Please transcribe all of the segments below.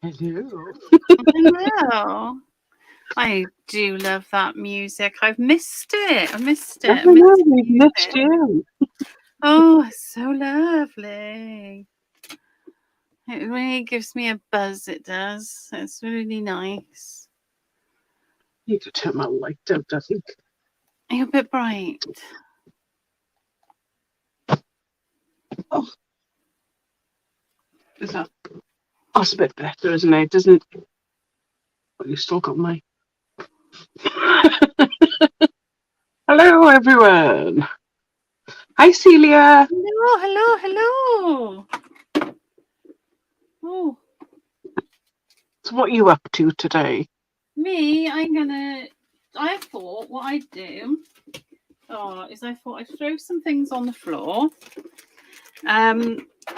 Hello. Hello. I do love that music. I've missed it. I missed it. I I don't know, missed we've missed music. you. Oh, it's so lovely. It really gives me a buzz, it does. It's really nice. Need to turn my light out, I think. You're a bit bright. Oh, is that? That's a bit better, isn't it? Doesn't it? But you still got my. Hello, everyone. Hi, Celia. Hello, hello, hello. Oh, So, what are you up to today? me, I thought what I'd do is I thought I'd throw some things on the floor,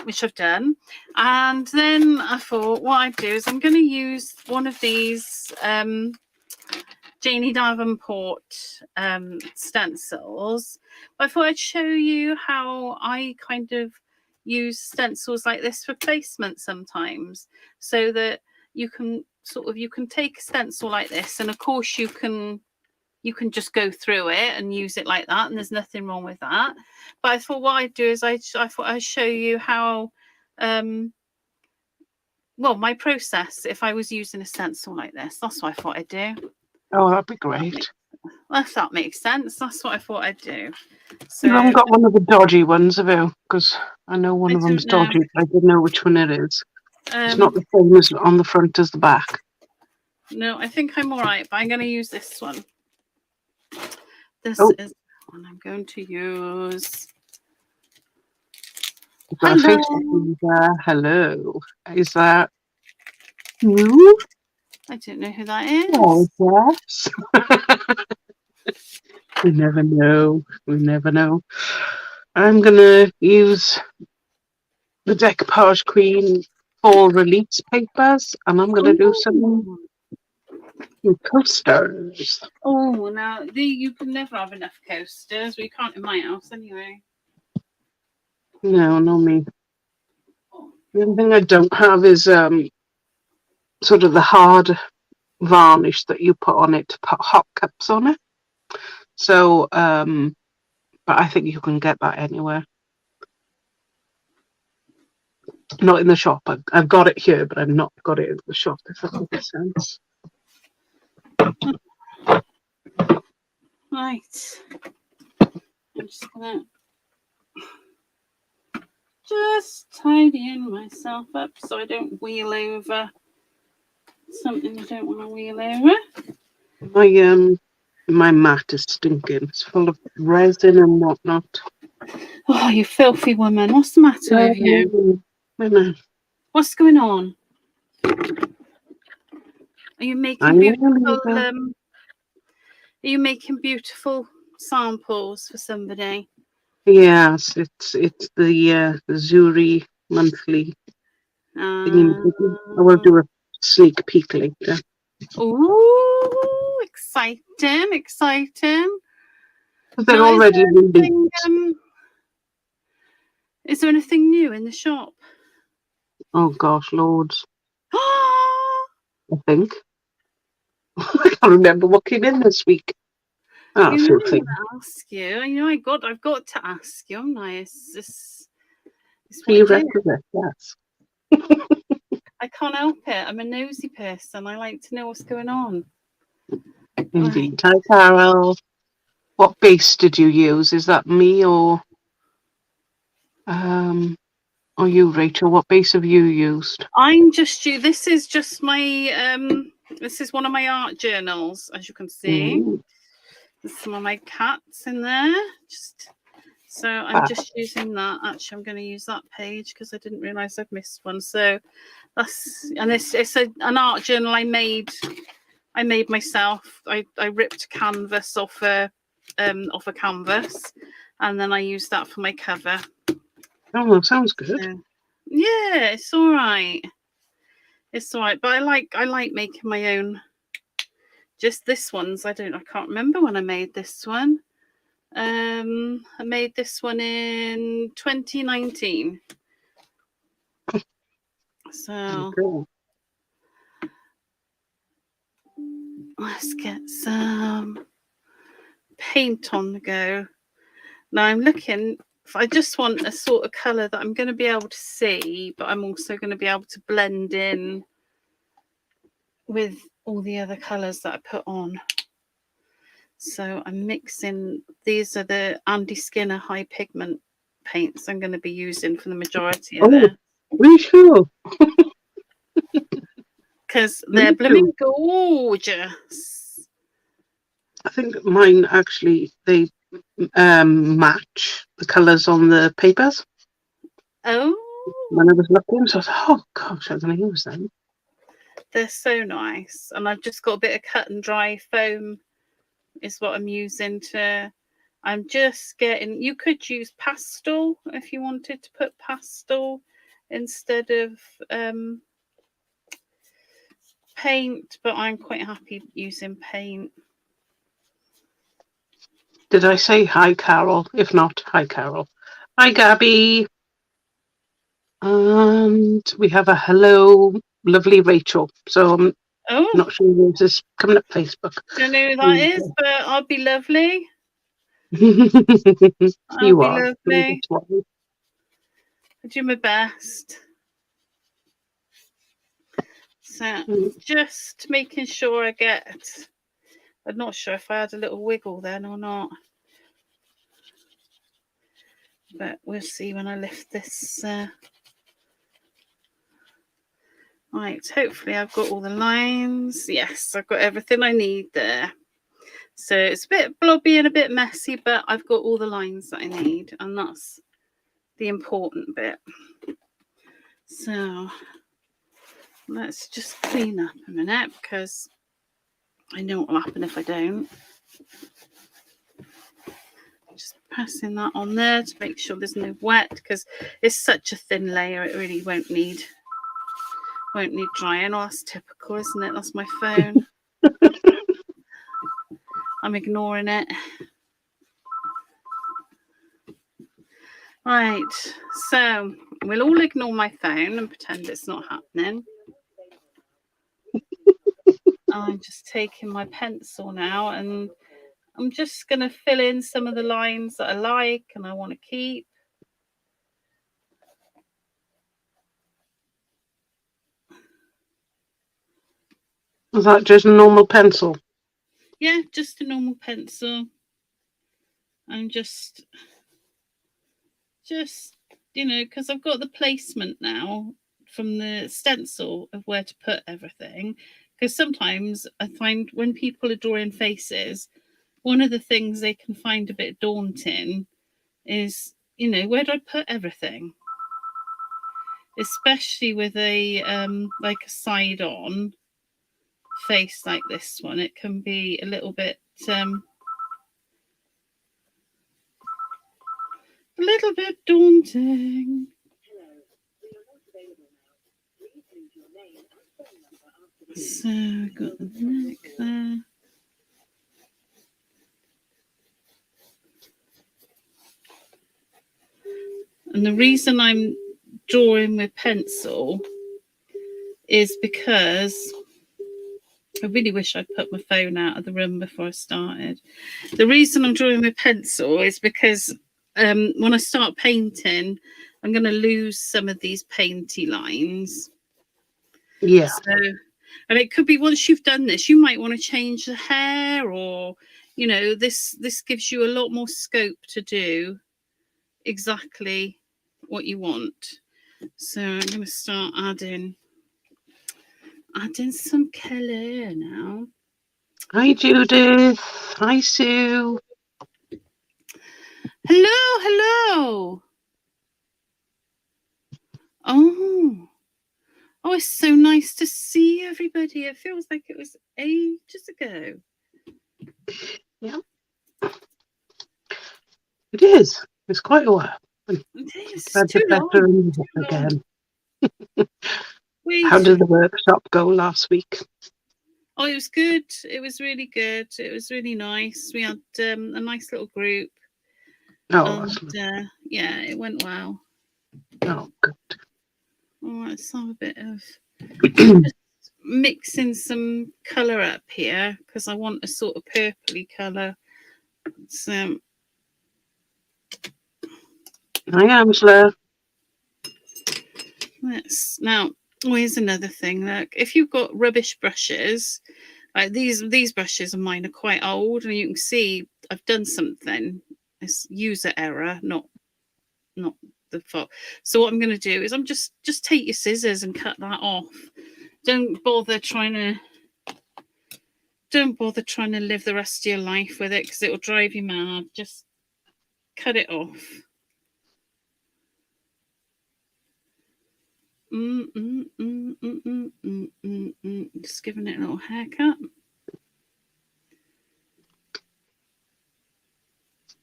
which I've done. And then I thought what I'd do is I'm going to use one of these Janie Davenport stencils. But I thought I'd show you how I kind of use stencils like this for placement sometimes, so that you can take a stencil like this, and of course you can just go through it and use it like that, and there's nothing wrong with that. But I thought what I'd do is I thought I'd show you how my process if I was using a stencil like this. That's what I thought I'd do. Oh, that'd be great. If that makes sense, that's what I thought I'd do. So You haven't got one of the dodgy ones, have you? Because I know one I of them's don't know. dodgy, but I don't know which one it is. It's not the same as on the front as the back. No, I think I'm all right, but I'm going to use this one. This is the one I'm going to use. You've got a Facebook there. Hello. Is that you? I don't know who that is. Oh, yes. We never know. We never know. I'm going to use the Decoupage Queen Fall Release papers, and I'm going to do some coasters. Oh, now you can never have enough coasters. We can't in my house anyway. No, not me. The only thing I don't have is sort of the hard varnish that you put on it to put hot cups on it. So, but I think you can get that anywhere. Not in the shop. I've got it here, but I've not got it in the shop, if that makes sense. Right. I'm just gonna tidying myself up so I don't wheel over something I don't want to wheel over. My mat is stinking. It's full of resin and whatnot. Oh, you filthy woman! What's the matter with you? I know. What's going on? Are you making beautiful? Are you making beautiful samples for somebody? Yes, it's the Zuri monthly thing. I will do a sneak peek later. Oh, exciting, exciting. They're already released. Is there anything new in the shop? Oh gosh, loads. I think. I can't remember what came in this week. I'm going to ask you. I've got to ask you. I'm nice. It's prerequisite, yes. I can't help it. I'm a nosy person. I like to know what's going on. Indeed. Hi, Carol. What base did you use? Is that me or you, Rachel? What base have you used? I'm just you. This is just my this is one of my art journals, as you can see. There's some of my cats in there. So I'm just using that. Actually, I'm going to use that page because I didn't realise I'd missed one. So it's an art journal I made myself. I ripped canvas off a canvas, and then I used that for my cover. Oh, that sounds good. Yeah, it's all right. It's all right, but I like making my own. Just this one's I can't remember when I made this one. I made this one in 2019. So cool. Let's get some paint on the go. Now I'm looking, I just want a sort of colour that I'm going to be able to see, but I'm also going to be able to blend in with all the other colours that I put on. So I'm mixing, these are the Andy Skinner high pigment paints I'm going to be using for the majority of it. Are you sure? Because they're blooming gorgeous. I think mine actually, they match the colours on the papers. Oh. When I was looking, so I was like, oh gosh, I'm going to use them. They're so nice. And I've just got a bit of cut and dry foam is what I'm using to, I'm just getting, you could use pastel if you wanted to put pastel instead of paint, but I'm quite happy using paint. Did I say hi, Carol? If not, hi, Carol. Hi, Gabby. And we have a hello, lovely Rachel. So I'm not sure who this is coming up Facebook. Don't know who that is, but I'll be lovely. You are. Lovely. I do my best. So just making sure I get, I'm not sure if I had a little wiggle then or not. But we'll see when I lift this. Right, hopefully I've got all the lines. Yes, I've got everything I need there. So it's a bit blobby and a bit messy, but I've got all the lines that I need, and that's the important bit. So let's just clean up a minute because I know what will happen if I don't. Just pressing that on there to make sure there's no wet because it's such a thin layer, it really won't need drying. Oh, that's typical, isn't it? That's my phone. I'm ignoring it. Right, so we'll all ignore my phone and pretend it's not happening. I'm just taking my pencil now and I'm just going to fill in some of the lines that I like and I want to keep. Is that just a normal pencil? Yeah, just a normal pencil. I'm just you know, because I've got the placement now from the stencil of where to put everything. Because sometimes I find when people are drawing faces, one of the things they can find a bit daunting is, you know, where do I put everything? Especially with a like a side on face like this one, it can be a little bit daunting. So I've got the neck there. And the reason I'm drawing with pencil is because I really wish I'd put my phone out of the room before I started. The reason I'm drawing with pencil is because when I start painting, I'm going to lose some of these painty lines. Yeah. So, and it could be once you've done this, you might want to change the hair, or you know, this gives you a lot more scope to do exactly what you want. So I'm going to start adding some colour now. Hi Judith. Hi Sue. Hello. Oh, it's so nice to see everybody. It feels like it was ages ago. Yeah. It is. It's quite a while. It is. Too long. Again. How did the workshop go last week? Oh, it was good. It was really good. It was really nice. We had a nice little group. Oh, and, yeah, it went well. Oh, good. All right, let's have a bit of just mixing some colour up here because I want a sort of purpley colour. So I am slow. let's now. Oh, here's another thing. Look, if you've got rubbish brushes, like these brushes of mine are quite old, and you can see I've done something. It's user error, not the fault. So what I'm going to do is I'm just take your scissors and cut that off. Don't bother trying to live the rest of your life with it because it will drive you mad. Just cut it off. Just giving it a little haircut.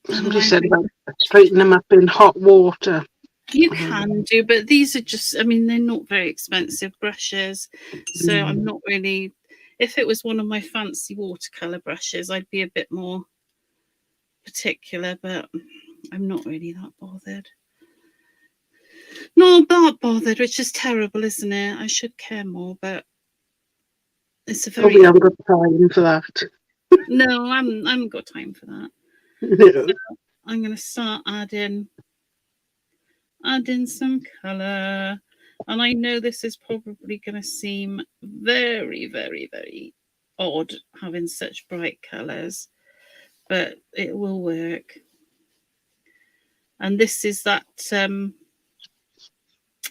Somebody said about straightening them up in hot water. You can do, but these are just, I mean, they're not very expensive brushes. So I'm not really, if it was one of my fancy watercolour brushes, I'd be a bit more particular, but I'm not really that bothered. Not that bothered, which is terrible, isn't it? I should care more, but it's a very... Probably haven't got time for that. No, I haven't got time for that. No. So I'm going to start adding some colour. And I know this is probably going to seem very, very, very odd having such bright colours, but it will work. And this is that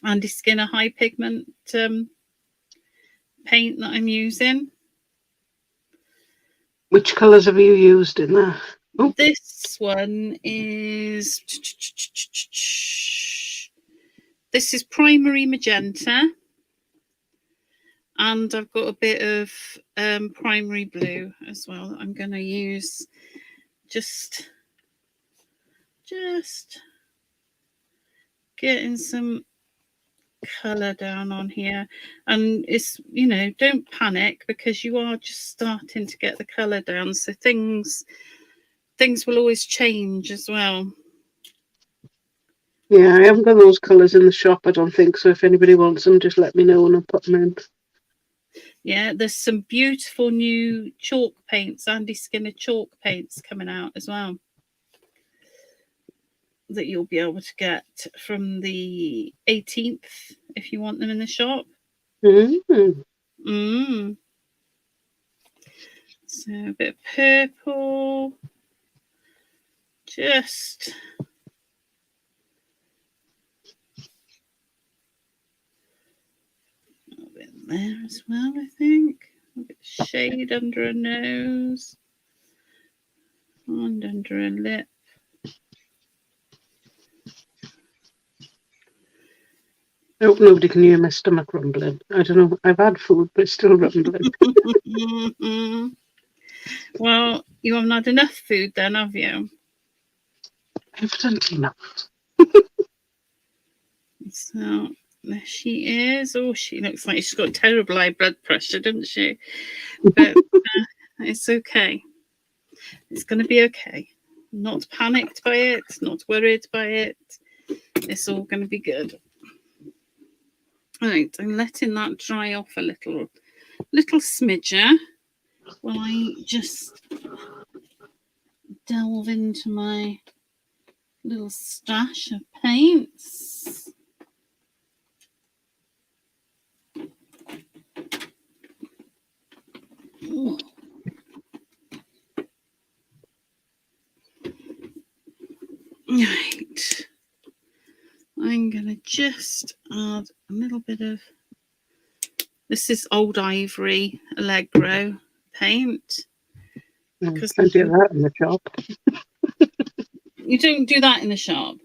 Andy Skinner high pigment paint that I'm using. Which colours have you used in there? Oh. This one is... This is primary magenta. And I've got a bit of primary blue as well that I'm going to use. Just getting some colour down on here. And it's, you know, don't panic because you are just starting to get the colour down. So things will always change as well. Yeah, I haven't got those colours in the shop, I don't think. So if anybody wants them, just let me know and I'll put them in. Yeah, there's some beautiful new chalk paints, Andy Skinner chalk paints coming out as well, that you'll be able to get from the 18th if you want them in the shop. So a bit of purple, just a bit there as well, I think. A bit of shade under a nose and under a lip. I hope nobody can hear my stomach rumbling. I don't know. I've had food, but it's still rumbling. Well, you haven't had enough food then, have you? Evidently not. So there she is. Oh, she looks like she's got terrible high blood pressure, doesn't she? But it's okay. It's going to be okay. Not panicked by it, not worried by it. It's all going to be good. Right, I'm letting that dry off a little smidger while I just delve into my little stash of paints. Ooh. Right, I'm gonna just add a little bit of, this is Old Ivory Allegro paint. Plenty of that in the shop. You don't do that in the shop?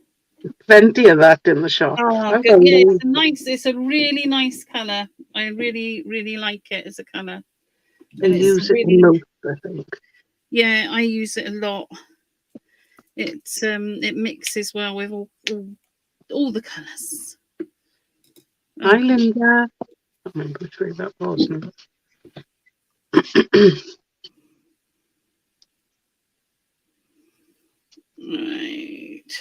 Plenty of that in the shop. Oh, good. Yeah, it's a really nice colour. I really, really like it as a colour. I use it the most, I think. Yeah, I use it a lot. It mixes well with all the colours. Hi, Linda. I don't remember which way that was now. Right.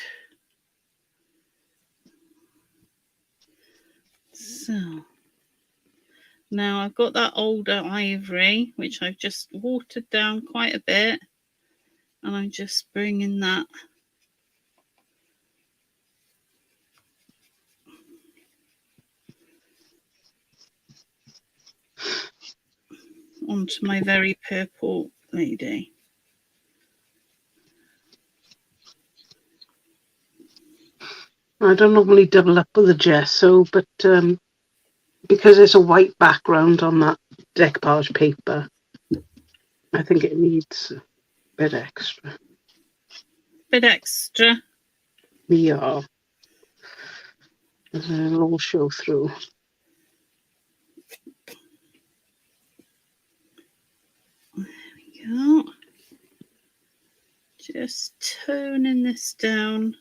So Now I've got that older ivory, which I've just watered down quite a bit, and I'm just bringing that onto my very purple lady. I don't normally double up with the gesso, but because it's a white background on that decoupage paper, I think it needs a bit extra. Bit extra. Yeah. It'll all show through. There we go. Just toning this down.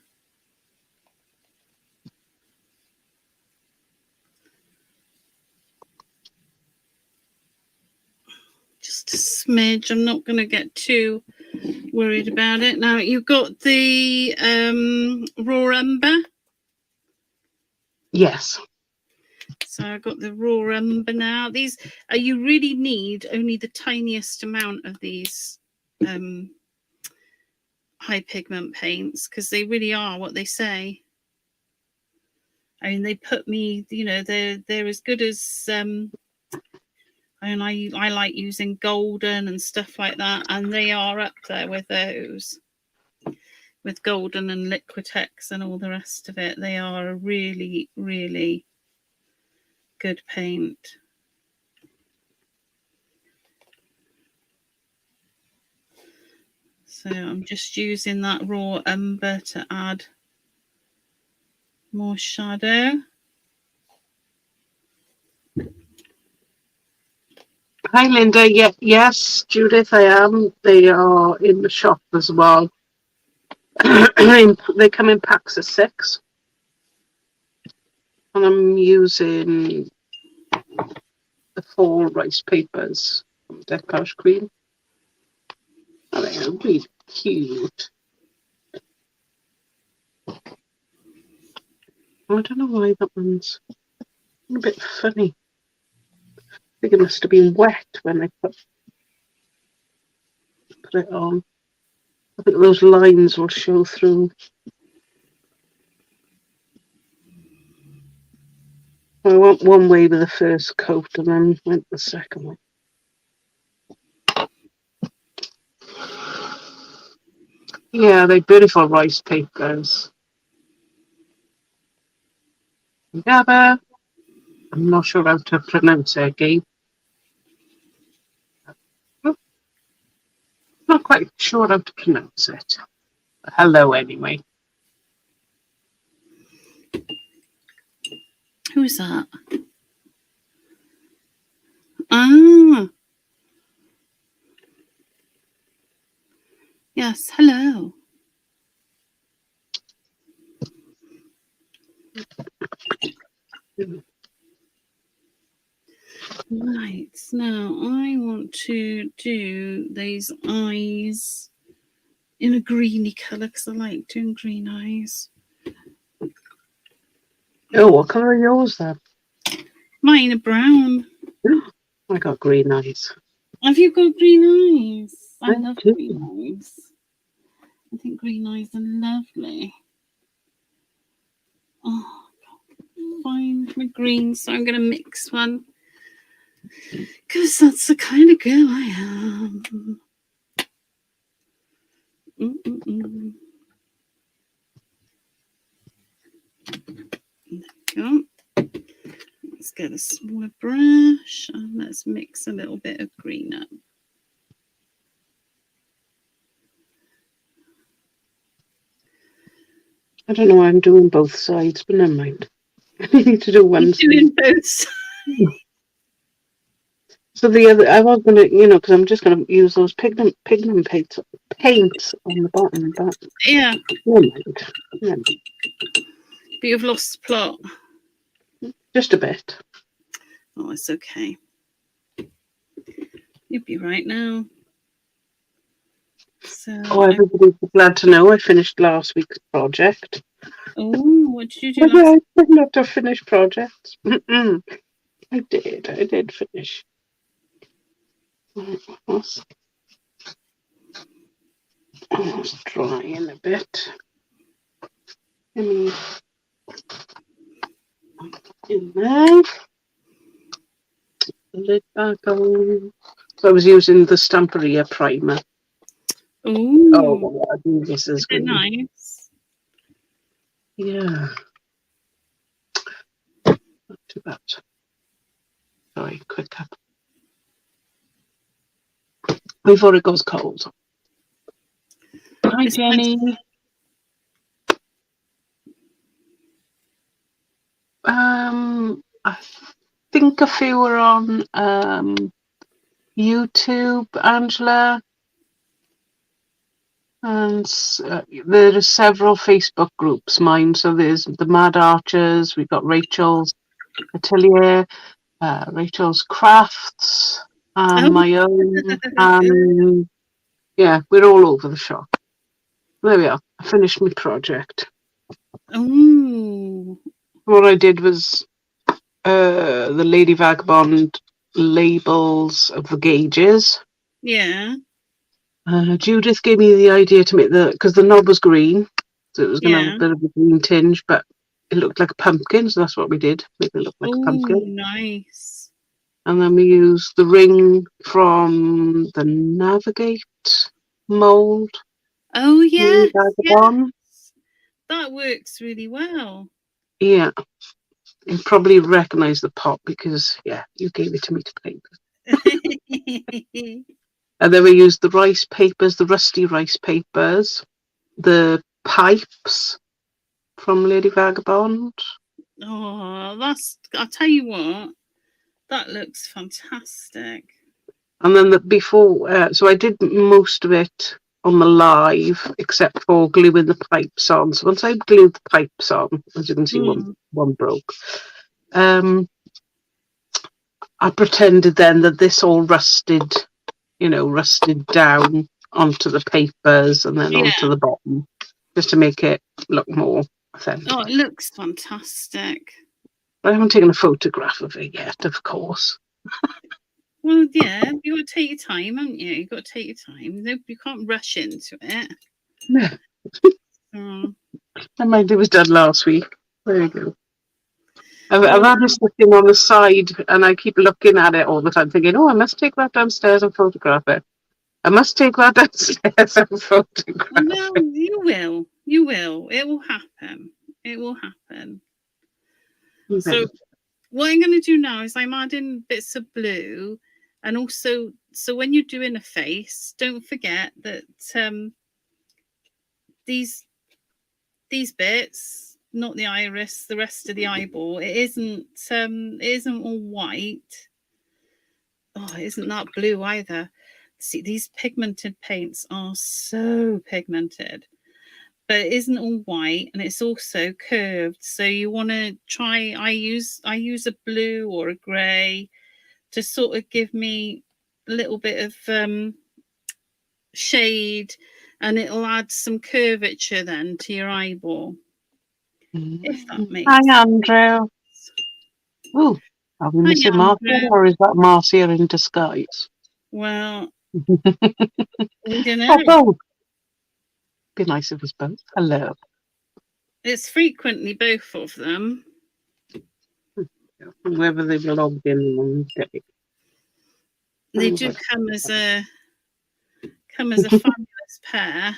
Just a smidge. I'm not going to get too worried about it. Now you've got the raw umber. Yes. So I've got the raw umber now. These you really need only the tiniest amount of these high pigment paints, because they really are what they say. I mean, they put me, you know, they're as good as and I like using golden and stuff like that, and they are up there with those, with golden and Liquitex and all the rest of it. They are a really, really good paint. So I'm just using that raw umber to add more shadow. Hi, Linda. Yeah, yes, Judith, I am. They are in the shop as well. They come in packs of 6. And I'm using the fall rice papers from Decoupage Queen. Oh, they are really cute. I don't know why that one's a bit funny. I think it must have been wet when I put it on. I think those lines will show through. I went one way with the first coat and then went the second one. Yeah, they're beautiful rice papers. Gabba. I'm not sure how to pronounce it, Gabe. Not quite sure how to pronounce it. Hello, anyway. Who's that? Ah. Yes, hello. Right, now I want to do these eyes in a greeny colour, because I like doing green eyes. Oh, what colour are yours then? Mine are brown. I got green eyes. Have you got green eyes? I love do. green eyes. I think green eyes are lovely. Oh, I can't find my green, so I'm going to mix one, because that's the kind of girl I am. There we go. Let's get a smaller brush and let's mix a little bit of green up. I don't know why I'm doing both sides, but never mind. I need to do one side. Doing both sides. So the other, I was going to, you know, because I'm just going to use those pigment paints on the bottom. But Yeah. never mind. Never mind. But you've lost the plot. Just a bit. Oh, it's okay. You'll be right now. So Everybody's glad to know I finished last week's project. Oh, what did you do last week? Not a finished project. I I did finish. Almost drying a bit. In there. Lid back on. So I was using the Stamperia primer. Ooh, I think this is is it good. nice? Yeah. Not too bad. Sorry, quick up. Before it goes cold. Hi, It's Jenny. I think a few are on YouTube, Angela, and there are several Facebook groups. Mine, so there's the Mad Archers. We've got Rachel's Atelier, Rachel's Crafts, and my own. And yeah, we're all over the shop. There we are. I finished my project. Ooh. What I did was the Lady Vagabond labels of the gauges. Yeah. Judith gave me the idea to make because the knob was green, so it was going to have Yeah. a bit of a green tinge, but it looked like a pumpkin, so that's what we did, make it look like a pumpkin. Oh, nice. And then we used the ring from the Navigate mould. Oh, yeah. Vagabond. That works really well. Yeah. You probably recognise the pot because, yeah, you gave it to me to paint. And then we used the rice papers, the rusty rice papers, the pipes from Lady Vagabond. Oh, I'll tell you what, that looks fantastic. And then so I did most of it on the live, except for gluing the pipes on. So once I glued the pipes on, as you can see, one broke. I pretended then that this all rusted down onto the papers and then onto the bottom, just to make it look more authentic. Oh, it looks fantastic. I haven't taken a photograph of it yet, of course. Well, yeah, you got to take your time, haven't you? You got to take your time. No, you can't rush into it. Yeah. Oh. And mine was done last week. There you go. I've had this sitting on the side, and I keep looking at it all the time, thinking, "Oh, I must take that downstairs and photograph it. I must take that downstairs and photograph Well, it." you will. You will. It will happen. It will happen. Okay. So what I'm going to do now is I'm adding bits of blue, and also, so when you're doing a face, don't forget that these bits, not the iris, the rest of the eyeball, it isn't all white. Oh, it isn't that blue either. See, these pigmented paints are so pigmented, but it isn't all white, and it's also curved. So you want to try. I use a blue or a grey to sort of give me a little bit of shade, and it'll add some curvature then to your eyeball. If that makes Hi, sense. Andrew. Ooh, are we missing Marcia, or is that Marcia in disguise? Well, we don't know. Oh, both. Be nice if it's both. Hello. It's frequently both of them. Whoever they've logged in one day. They do come as a fabulous pair.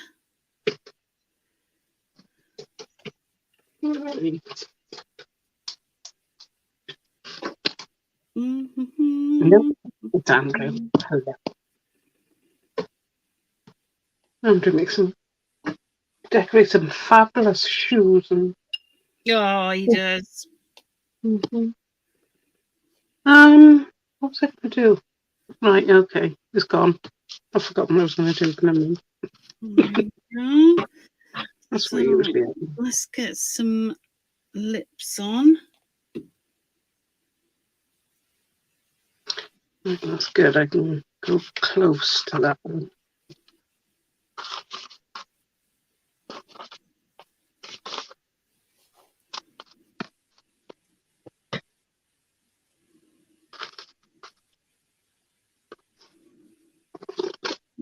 Right. Mm-hmm. It's Andrew. Hello. Andrew makes decorate some fabulous shoes and. Oh, he does. Mm-hmm. What's it to do? Right, okay, it's gone. I've forgotten what I was going to do. That's what usually happens. Let's get some lips on. Right, that's good. I can go close to that one.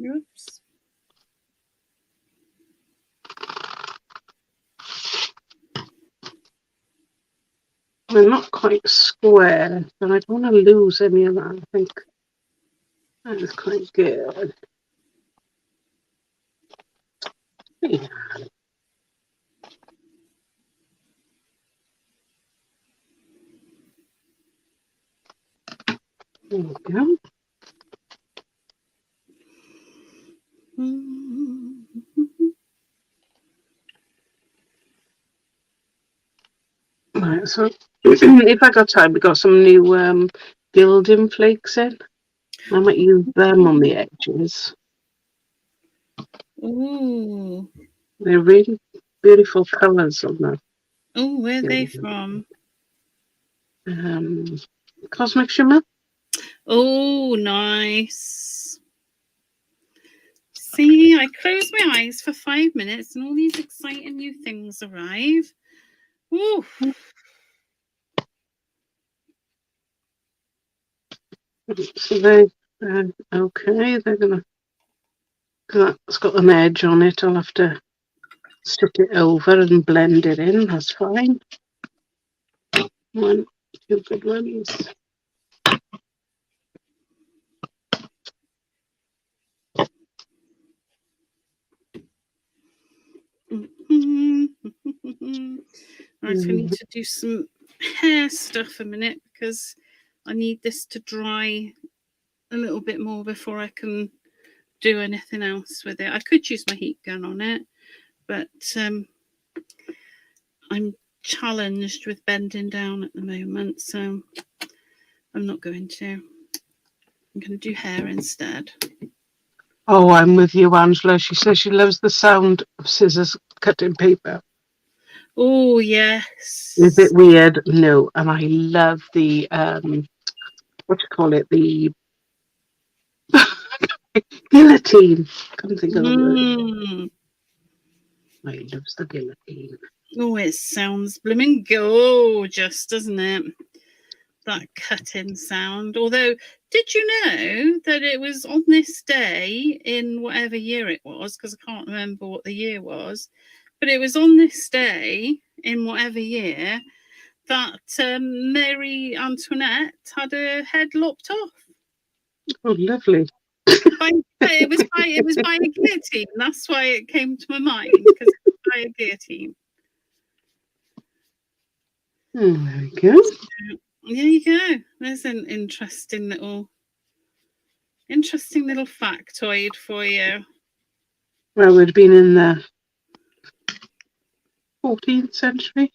Oops. They're not quite square, but I don't want to lose any of that. I think that is quite good. Yeah. There we go. Right, so if I got time, we got some new gilding flakes in. I might use them on the edges. Ooh. They're really beautiful colours on them. Oh, where are they from? Cosmic Shimmer. Oh, nice. See, I close my eyes for 5 minutes and all these exciting new things arrive. Ooh. So they, okay, they're gonna. That's got an edge on it. I'll have to stick it over and blend it in. That's fine. 1, 2 good ones. Right, I need to do some hair stuff a minute because I need this to dry a little bit more before I can do anything else with it. I could use my heat gun on it, but I'm challenged with bending down at the moment, so I'm not going to. I'm going to do hair instead. Oh, I'm with you, Angela. She says she loves the sound of scissors cutting paper. Oh, yes. Is it weird? No. And I love the, what do you call it? The guillotine. Couldn't think of the word. I love the guillotine. Oh, it sounds blooming gorgeous, doesn't it? That cutting sound. Although, did you know that it was on this day in whatever year it was, because I can't remember what the year was, but it was on this day in whatever year that Mary Antoinette had her head lopped off. Oh, lovely. It was by a guillotine. That's why it came to my mind, because it was by a guillotine. Oh, there we go. There you go. There's an interesting little factoid for you. Well, we'd been in the 14th century,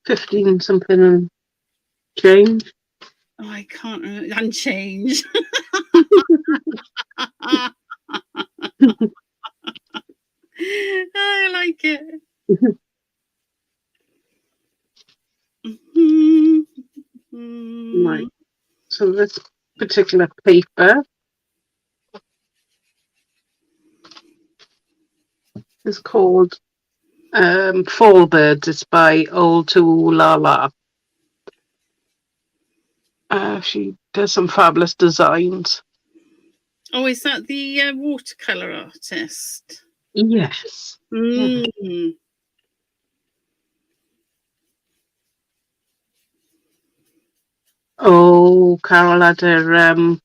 15 something and change. Oh, I can't remember. And change. I like it. Right. So this particular paper is called Fall Birds. It's by Old to Lala. She does some fabulous designs. Oh, is that the watercolor artist? Yes. Mm. Yeah. Oh, Carol had her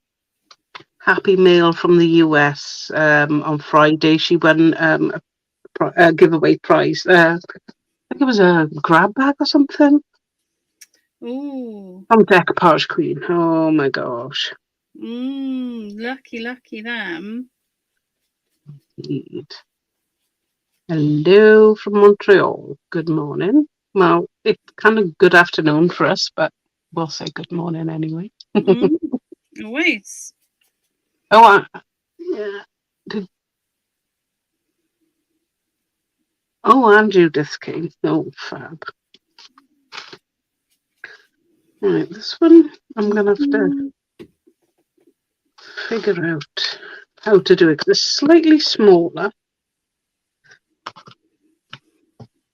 happy mail from the US on Friday. She won a giveaway prize. I think it was a grab bag or something. Oh. From Decoupage Queen. Oh my gosh. Lucky them. Indeed. Hello from Montreal. Good morning. Well, it's kind of good afternoon for us, but we'll say good morning anyway. Wait. Oh, yeah. Oh, and Judith came. Oh, fab. Right, this one I'm going to have to figure out how to do it. It's slightly smaller.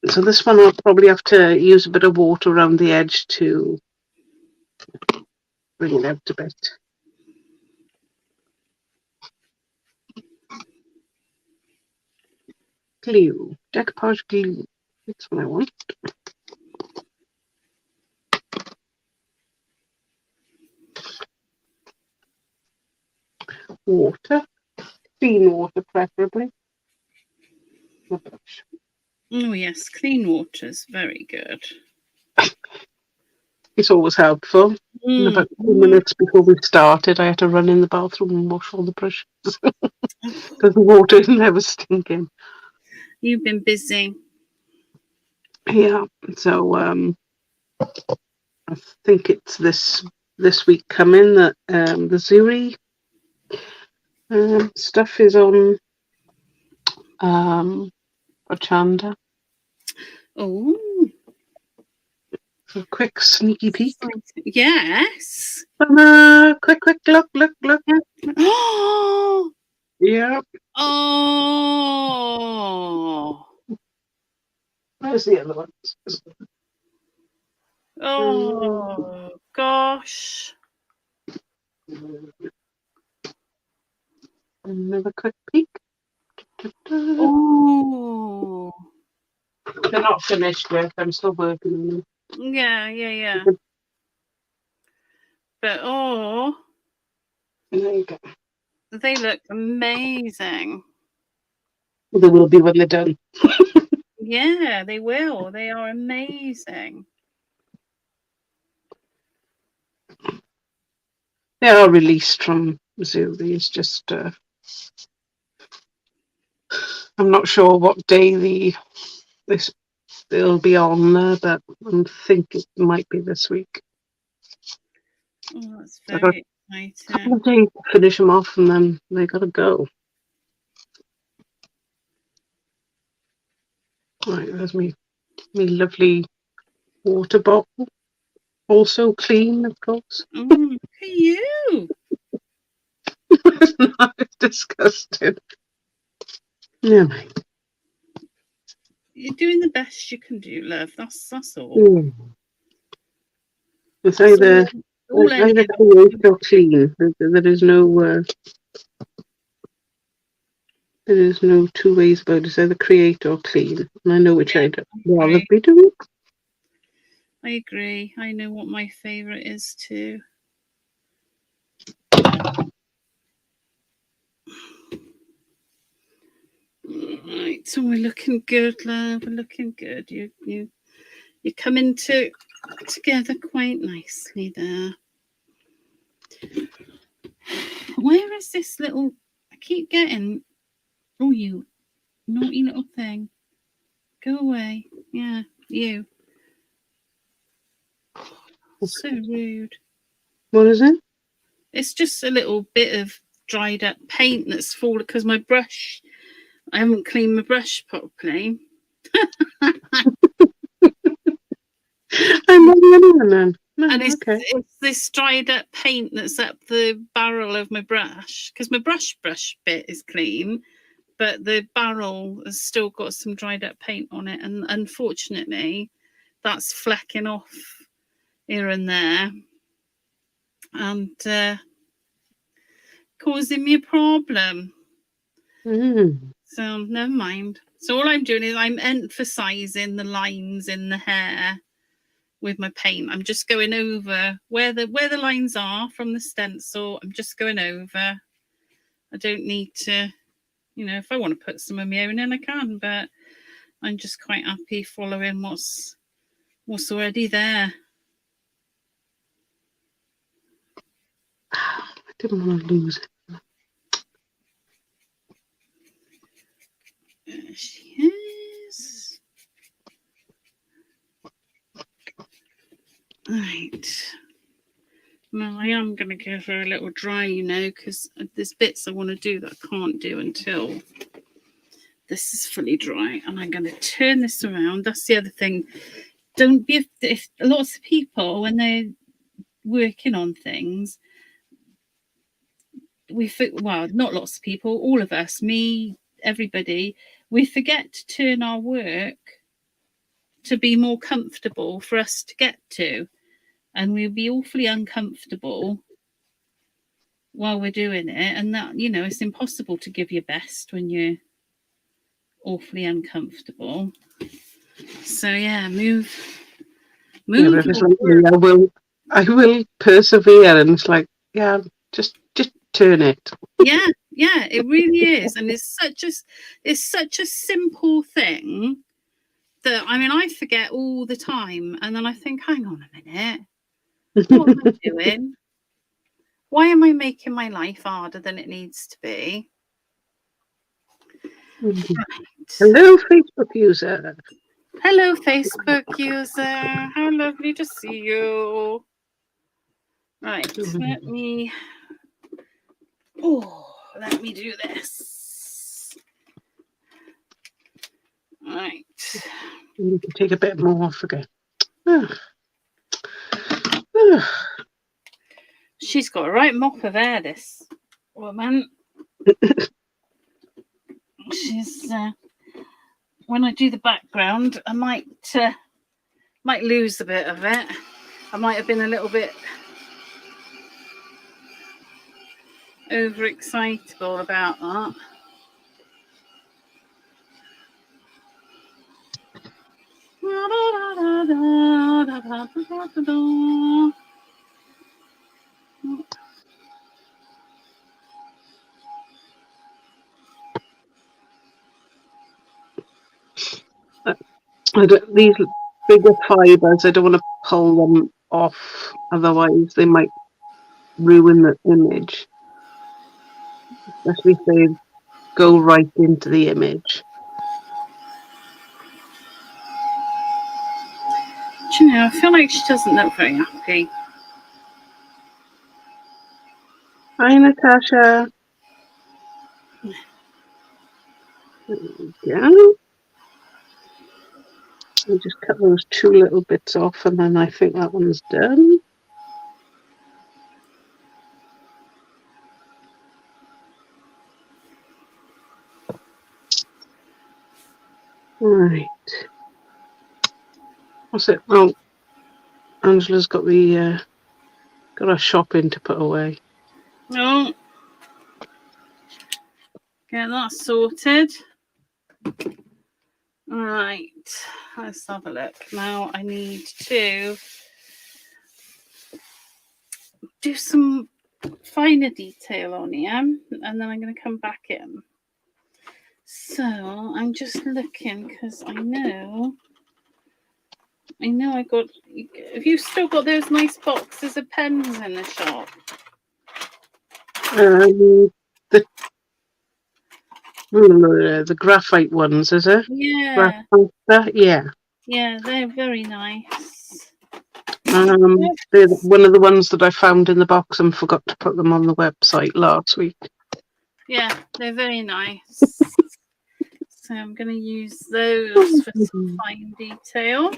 So this one I'll probably have to use a bit of water around the edge to bring it out a bit. glue. Decoupage glue. That's what I want. Water. Clean water, preferably. Oh, yes, clean water's very good. It's always helpful. And about 2 minutes before we started, I had to run in the bathroom and wash all the brushes because the water is never stinking. You've been busy. Yeah, so I think it's this week coming that the Zuri stuff is on Ochanda. Oh, So a quick sneaky peek. Yes. Quick, look. Oh. Yeah. Oh. Where's the other ones? Oh gosh. Another quick peek. Oh. They're not finished yet. I'm still working on them. Yeah. But There you go. they look amazing. They will be when they're done. Yeah, they will. They are amazing. They are released from Zuri. It's just I'm not sure what day they'll be on there, but I think it might be this week. Oh, that's I've got very a couple exciting. of days to finish them off, and then they got to go. Right, there's me lovely water bottle, also clean, of course. Look at you. It's disgusting. Yeah. You're doing the best you can do, love. That's all. Mm. It's That's either any create or clean. There is no two ways about it. It's either create or clean. And I know which I'd rather be doing. I agree. I know what my favourite is too. Right, so we're looking good, love. We're looking good. You're coming together quite nicely there. Where is this little? I keep getting. Oh, you naughty little thing. Go away. Yeah, you. So rude. What is it? It's just a little bit of dried up paint that's fallen because my brush. I haven't cleaned my brush properly. I'm not the only one then. No, And okay. it's this dried up paint that's up the barrel of my brush because my brush bit is clean, but the barrel has still got some dried up paint on it, and unfortunately that's flecking off here and there and causing me a problem. So never mind. So all I'm doing is I'm emphasizing the lines in the hair with my paint. I'm just going over where the lines are from the stencil. I'm just going over. I don't need to, if I want to put some of my own in, I can, but I'm just quite happy following what's already there. I didn't want to lose it. There she is. Right. Well, I am going to give her a little dry, because there's bits I want to do that I can't do until this is fully dry. And I'm going to turn this around. That's the other thing. Don't be if lots of people, when they're working on things, not lots of people, all of us, me, everybody, we forget to turn our work to be more comfortable for us to get to. And we'll be awfully uncomfortable while we're doing it. And that, it's impossible to give your best when you're awfully uncomfortable. So yeah, move. Yeah, but if it's like me, I will persevere, and it's like, yeah, just turn it. Yeah, it really is, and it's such a simple thing that I forget all the time, and then I think, hang on a minute, what am I doing? Why am I making my life harder than it needs to be? Right. Hello, Facebook user. Hello, Facebook user. How lovely to see you. Right, let me do this. Right. You can take a bit more off again. She's got a right mop of hair, this woman. She's when I do the background, I might lose a bit of it. I might have been a little bit overexcitable about that. These bigger fibres, I don't want to pull them off, otherwise they might ruin the image, especially if they go right into the image. Do you know, I feel like she doesn't look very happy. Hi, Natasha. There we go. I'll just cut those 2 little bits off, and then I think that one's done. Right. What's it? Oh, Angela's got her shopping to put away. Oh, get that sorted. Right, let's have a look. Now I need to do some finer detail on here, and then I'm going to come back in. So I'm just looking because I know I got. Have you still got those nice boxes of pens in the shop? The graphite ones, is it? Yeah. Graphite, yeah. Yeah, they're very nice. They're one of the ones that I found in the box and forgot to put them on the website last week. Yeah, they're very nice. So I'm going to use those for some fine detail.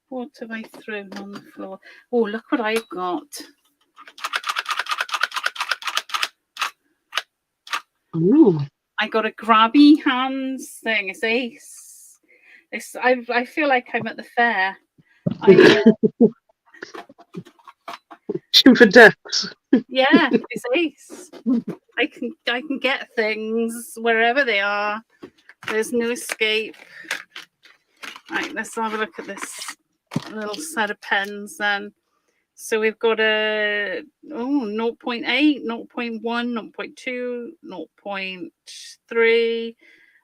What have I thrown on the floor? Oh, look what I've got. Ooh. I got a grabby hands thing. It's ace. I feel like I'm at the fair. For ducks. Yeah, it's ace. I can get things wherever they are. There's no escape. Right, let's have a look at this little set of pens then. So we've got a 0.8, 0.1, 0.2, 0.3.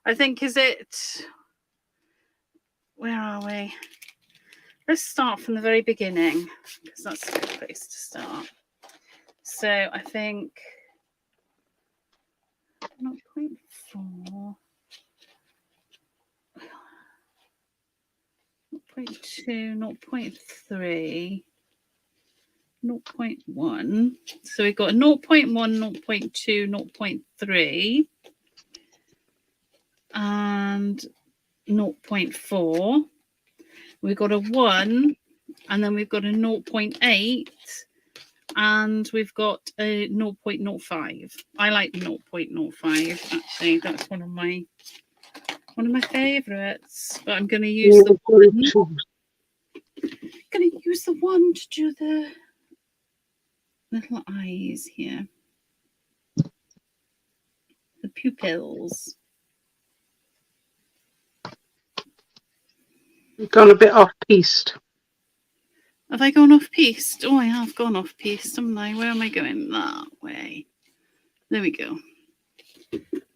I think, is it? Where are we? Let's start from the very beginning because that's a good place to start. So I think 0.4, 0.2, 0.3. 0.1. So we've got a 0.1, 0.2, 0.3, and 0.4. We've got a 1, and then we've got a 0.8, and we've got a 0.05. I like the 0.05 actually. That's one of my favourites. But I'm going to use the 1. I'm going to use the 1 to do the little eyes here. The pupils. Gone a bit off-piste. Have I gone off-piste? Oh, I have gone off-piste, haven't I? Where am I going? That way. There we go.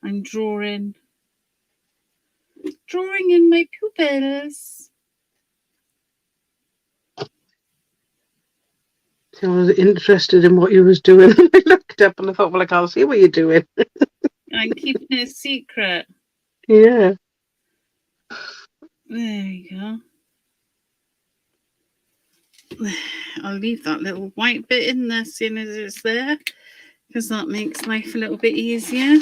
I'm drawing in my pupils. So I was interested in what you was doing. I looked up and I thought, well, I can't see what you're doing. I'm keeping it a secret. Yeah. There you go. I'll leave that little white bit in there, seeing as it's there, because that makes life a little bit easier.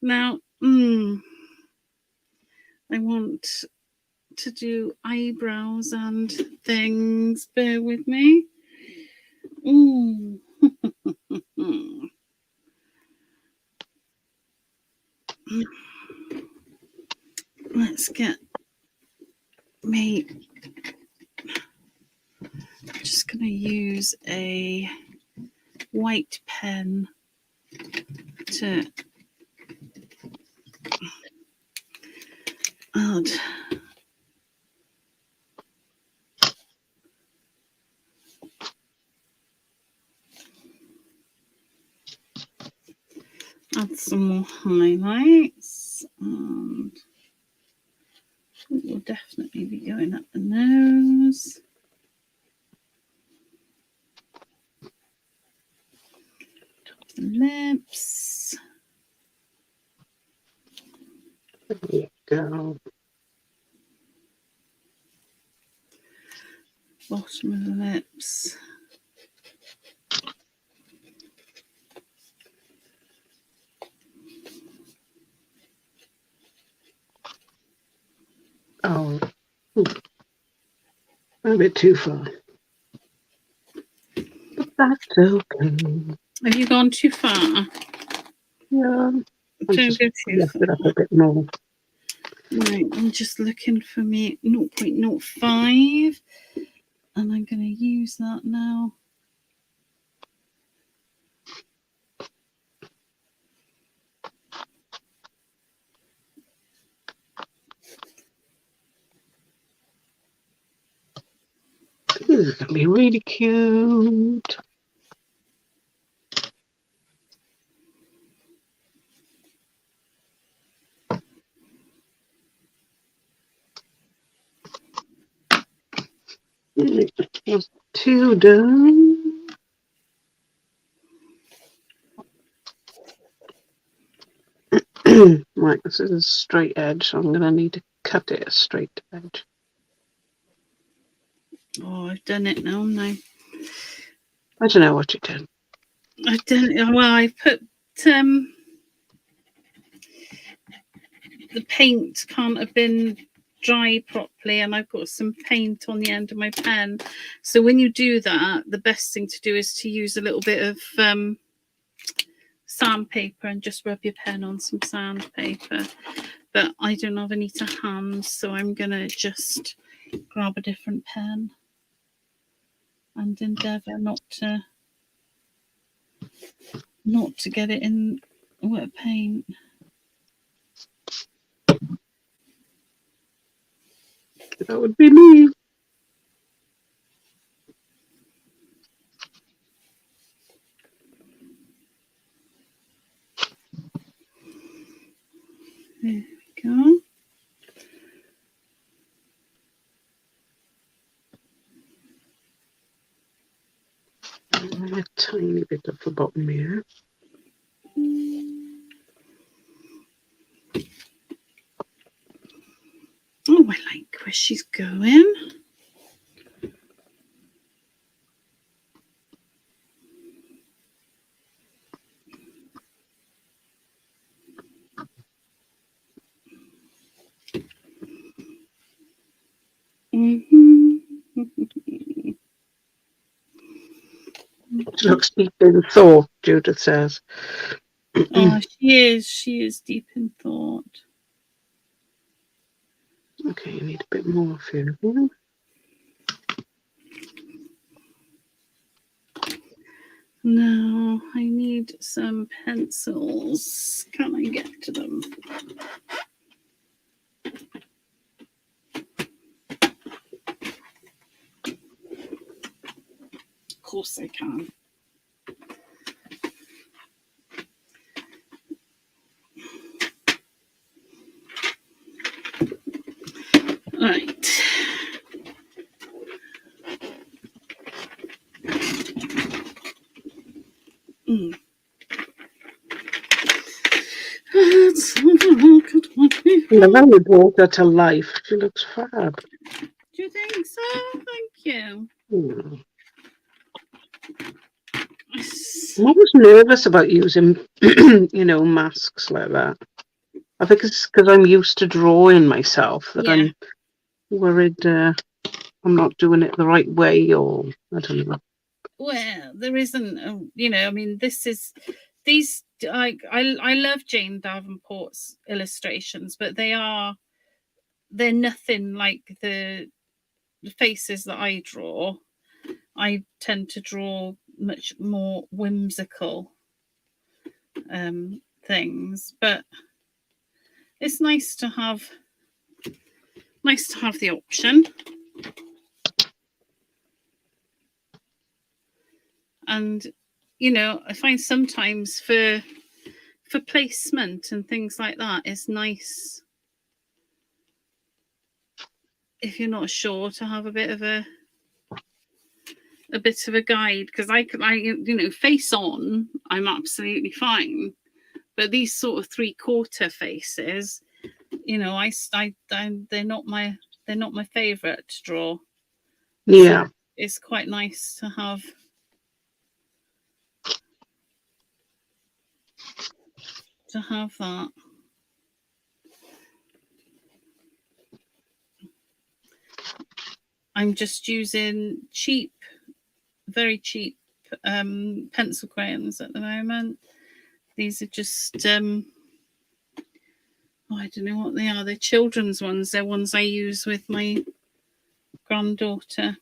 Now, I want to do eyebrows and things. Bear with me. Let's get me. I'm just going to use a white pen to add some more highlights, and it will definitely be going up the nose. Top of the lips. There you go. Bottom of the lips. Oh, a bit too far. But that's okay. Have you gone too far? Yeah. Don't go too far. It up a bit more. Right, I'm just looking for me 0.05, and I'm going to use that now. This is going to be really cute. There's 2 done. Right, this is a straight edge, so I'm going to need to cut it a straight edge. Oh, I've done it now, haven't I? I don't know what you did. I've done it. Well, I put the paint can't have been dry properly, and I've got some paint on the end of my pen. So when you do that, the best thing to do is to use a little bit of sandpaper and just rub your pen on some sandpaper. But I don't have any to hand, so I'm gonna just grab a different pen and endeavour not to get it in wet paint. That would be me. There we go. A tiny bit of the bottom here. Oh, I like where she's going. She looks deep in thought, Judith says. Oh, she is deep in thought. Okay, you need a bit more here. Now I need some pencils. Can I get to them? course I can. Right. Let's have a look at what we And have. then we brought her to life. She looks fab. Do you think so? Thank you. Hmm. I'm always nervous about using, masks like that. I think it's because I'm used to drawing myself that I'm worried I'm not doing it the right way, or I don't know. Well, there isn't, I mean, these. I love Jane Davenport's illustrations, but they're nothing like the faces that I draw. I tend to draw much more whimsical things, but it's nice to have the option. And I find sometimes for placement and things like that, it's nice if you're not sure to have a bit of a guide, because I face on, I'm absolutely fine, but these sort of 3/4 faces, they're not my favorite to draw. Yeah. So it's quite nice to have that. I'm just using very cheap pencil crayons at the moment. These are just I don't know what they are. They're children's ones. They're ones I use with my granddaughter.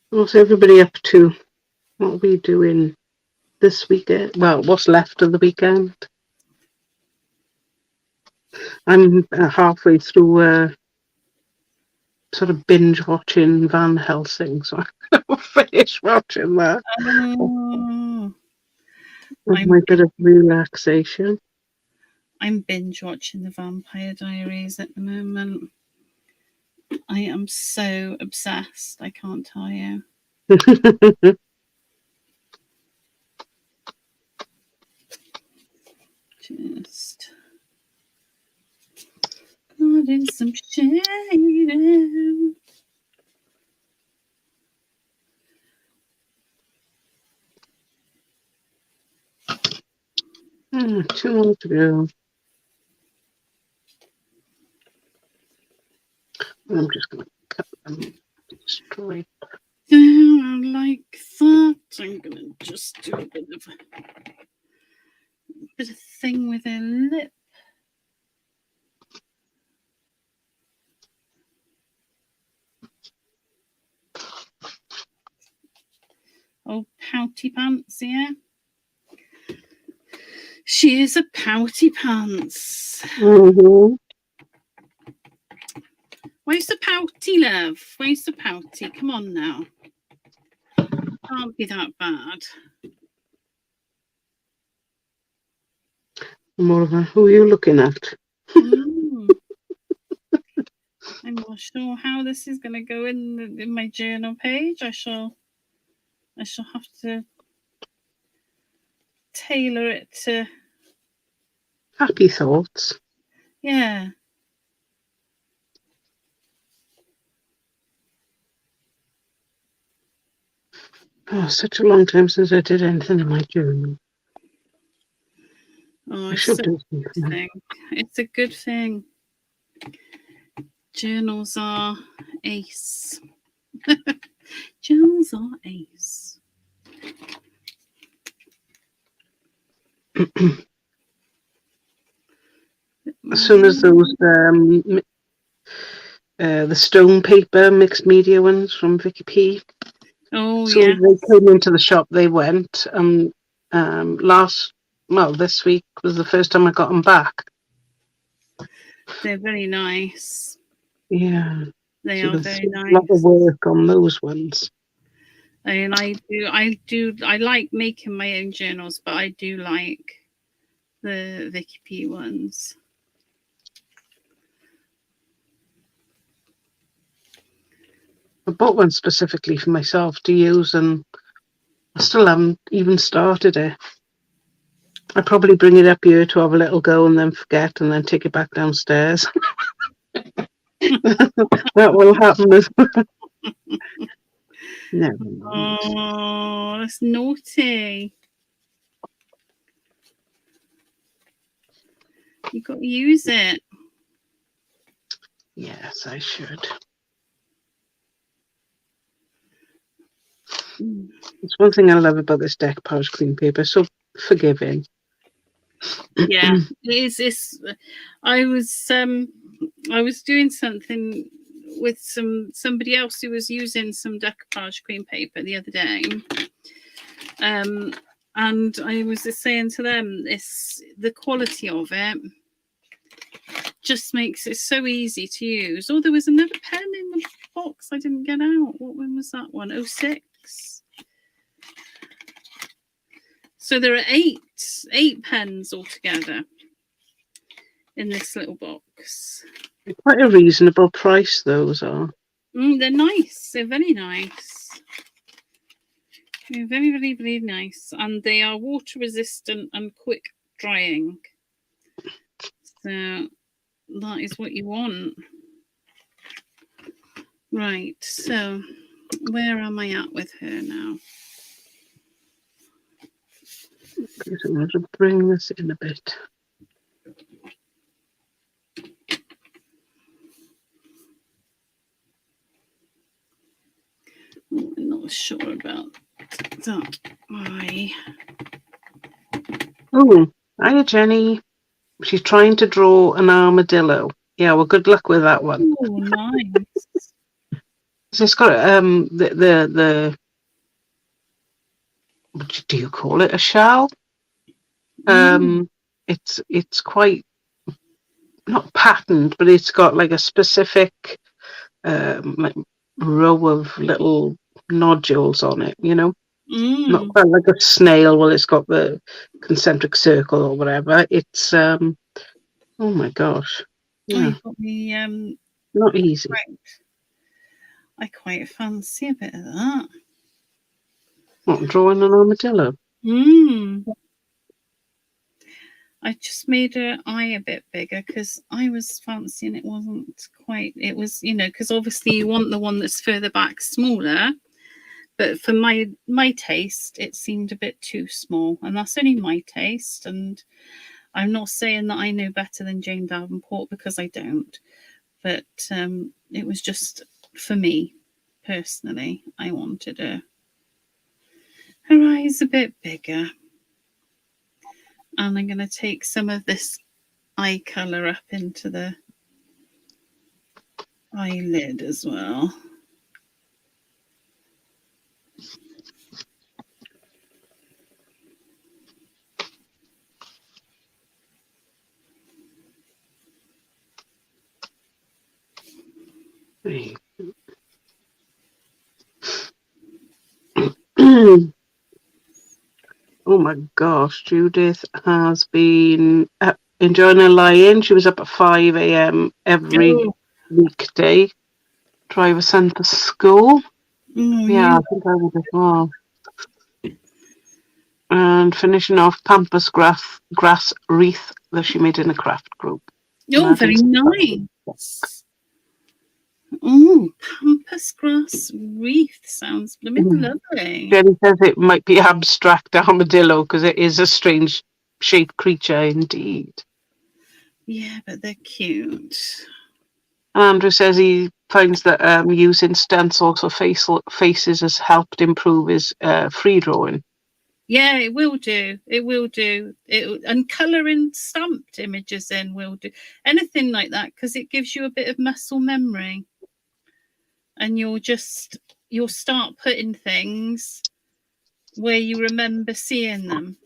What's everybody up to? What are we doing this weekend? Well, what's left of the weekend? I'm halfway through sort of binge watching Van Helsing, so I'll finish watching that. With my bit of relaxation. I'm binge watching the Vampire Diaries at the moment. I am so obsessed, I can't tell you. Just adding some shading. Too long to go. I'm just going to cut them straight. Yeah, like that. I'm going to just do a bit of thing with her lip. Oh, pouty pants, yeah. She is a pouty pants. Mm-hmm. Where's the pouty, love? Where's the pouty? Come on now. Can't be that bad. Morva, who are you looking at? I'm not sure how this is going to go in my journal page. I shall have to tailor it to Happy thoughts. Yeah. Oh, such a long time since I did anything in my journal. Oh, I should do something. It's a good thing. Journals are ace. Journals are ace. As soon as those the stone paper mixed media ones from Vicky P. Oh, So yeah. they came into the shop, they went, and this week was the first time I got them back. They're very nice. Yeah. They So are there's very a lot of nice. work on those ones. And I like making my own journals, but I do like the Vicky P ones. I bought one specifically for myself to use, and I still haven't even started it. I probably bring it up here to have a little go and then forget and then take it back downstairs. That will happen as well. Never mind. Oh, that's naughty. You got to use it. Yes, I should. It's one thing I love about this Decoupage Queen paper. So forgiving. Yeah, it is. I was doing something with somebody else who was using some Decoupage Queen paper the other day, and I was just saying to them, the quality of it just makes it so easy to use. Oh, there was another pen in the box I didn't get out. What one was that one? 06. So there are eight pens altogether in this little box. Quite a reasonable price, those are. They're nice. They're very nice. They're very, very, very nice. And they are water resistant and quick drying. So that is what you want. Right. So where am I at with her now? Okay, so I'm going to bring this in a bit. I'm not sure about that. Why? Oh, hiya, Jenny. She's trying to draw an armadillo. Yeah, well, good luck with that one. Oh, nice. So it's got the what do you call it? A shell. It's quite not patterned, but it's got like a specific like row of little nodules on it. You know, not quite like a snail. Well, it's got the concentric circle or whatever. It's oh my gosh, Oh, yeah, you got me. not easy. Right. I quite fancy a bit of that. What, drawing an armadillo? I just made her eye a bit bigger because I was fancying it wasn't quite. It was, because obviously you want the one that's further back smaller. But for my taste, it seemed a bit too small. And that's only my taste. And I'm not saying that I know better than Jane Davenport because I don't. But it was just, for me, personally, I wanted her eyes a bit bigger. And I'm going to take some of this eye colour up into the eyelid as well. Oh my gosh, Judith has been enjoying her lie-in. She was up at 5 a.m. every weekday. Drive her son to school. I think I would as well. And finishing off pampas grass wreath that she made in a craft group. Oh, very nice. Oh, pampas grass wreath sounds blooming lovely. Jenny says it might be abstract armadillo because it is a strange shaped creature indeed. Yeah, but they're cute. Andrew says he finds that using stencils or faces has helped improve his free drawing. Yeah, it will do. It will do. And colouring stamped images in will do. Anything like that, because it gives you a bit of muscle memory. And you'll start putting things where you remember seeing them.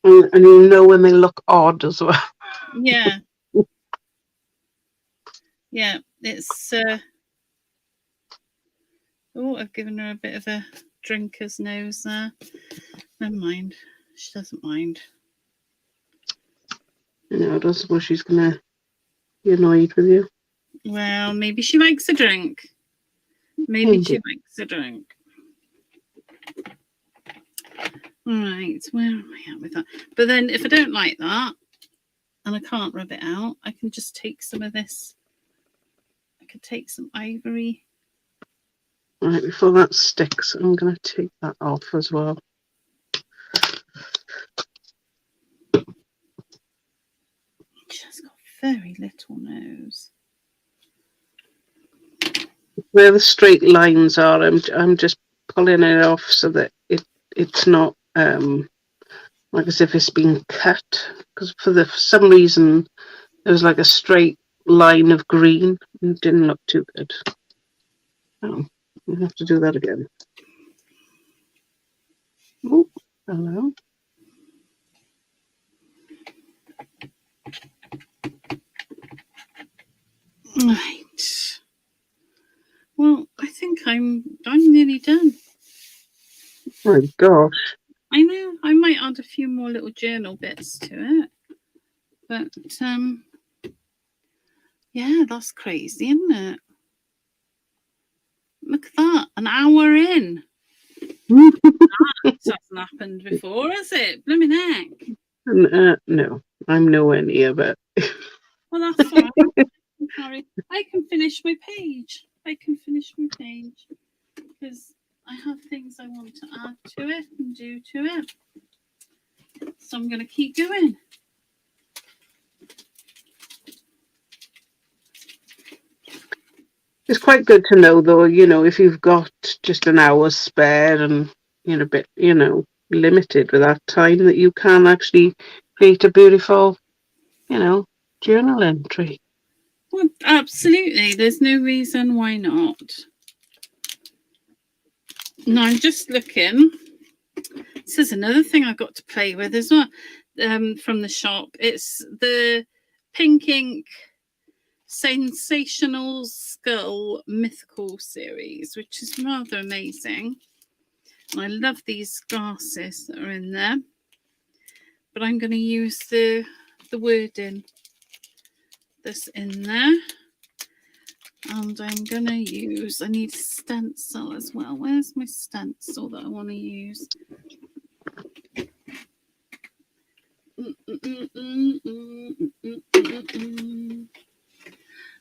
And you'll know when they look odd as well. Yeah. Yeah, it's... oh, I've given her a bit of a drinker's nose there. Never mind. She doesn't mind. I don't suppose she's going to be annoyed with you. Well, maybe she likes a drink. Maybe she likes a drink. All right, where am I at with that? But then if I don't like that and I can't rub it out, I can just take some of this. I could take some ivory. Right, before that sticks, I'm going to take that off as well. She's got very little nose. Where the straight lines are, I'm just pulling it off so that it's not like as if it's been cut. Because for some reason there was like a straight line of green and it didn't look too good. Oh, we'll have to do that again. Oh, hello. Right. Well, I think I'm nearly done. Oh my gosh. I know. I might add a few more little journal bits to it. But yeah, that's crazy, isn't it? Look at that. An hour in. That hasn't happened before, has it? Blooming heck. No, I'm nowhere near, but Well, that's all right. Harry, I can finish my page. Because I have things I want to add to it and do to it. So I'm going to keep going. it's quite good to know, though, if you've got just an hour spare and a bit, limited with that time, that you can actually create a beautiful, journal entry. Well, absolutely. There's no reason why not. Now I'm just looking. This is another thing I've got to play with as well, from the shop. It's the Pink Ink Sensational Skull Mythical series, which is rather amazing. And I love these glasses that are in there. But I'm going to use the wording that's in there. And I'm going to use, I need a stencil as well. Where's my stencil that I want to use?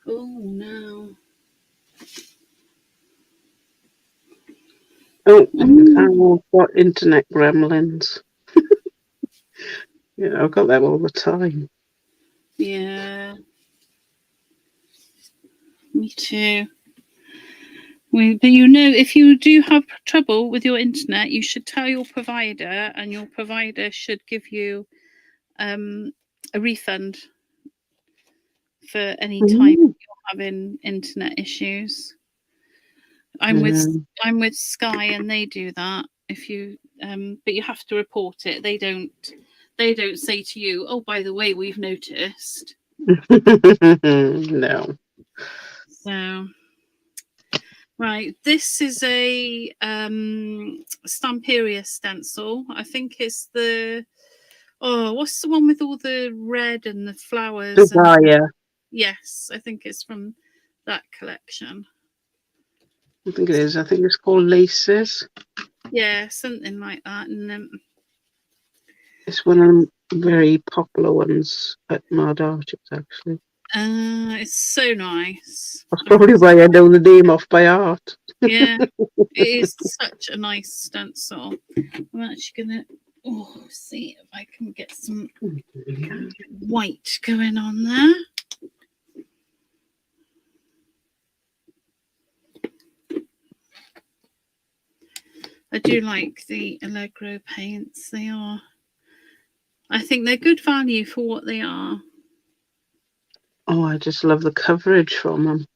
Oh, no. Oh, I've got internet gremlins. Yeah, I've got them all the time. Yeah. Me too. But if you do have trouble with your internet, you should tell your provider, and your provider should give you a refund for any time you're having internet issues. I'm with Sky, and they do that. If you but you have to report it. They don't say to you, oh, by the way, we've noticed. No. So right, this is a Stamperia stencil. I think it's what's the one with all the red and the flowers? Yes, I think it's from that collection. I think it is. I think it's called Laces. Yeah, something like that. And it's one of the very popular ones at Mad Arches, actually. It's so nice. That's probably why I know the name off by heart. Yeah, it is such a nice stencil. I'm actually going to see if I can get some white going on there. I do like the Allegro paints. They are, I think they're good value for what they are. Oh, I just love the coverage from them.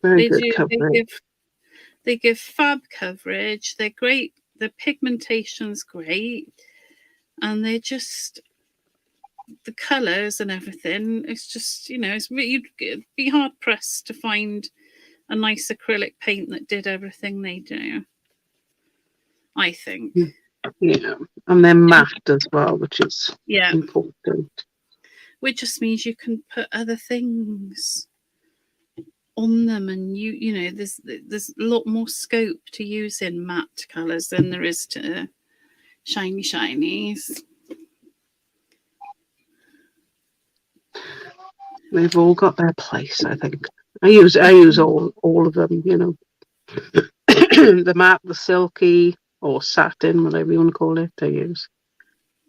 Very They good do. coverage. They give fab coverage. They're great. The pigmentation's great, and they're just the colours and everything. It's just, you know, you'd be hard pressed to find a nice acrylic paint that did everything they do, I think. Yeah, and they're matte as well, which is important. Which just means you can put other things on them, and you know, there's a lot more scope to use in matte colours than there is to shinies. They've all got their place, I think. I use all of them, you know. The matte, the silky, or satin, whatever you want to call it, I use.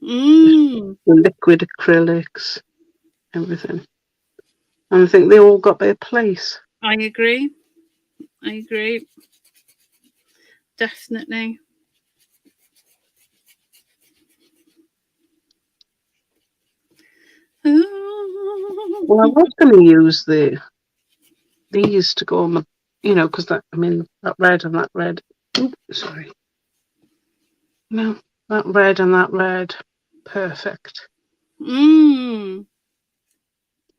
The liquid acrylics, everything. And I think they all got their place. I agree. Definitely. Well, I was going to use these to go on the, you know, because that, I mean, that red and that red. Oops, sorry. No, that red and that red. Perfect. They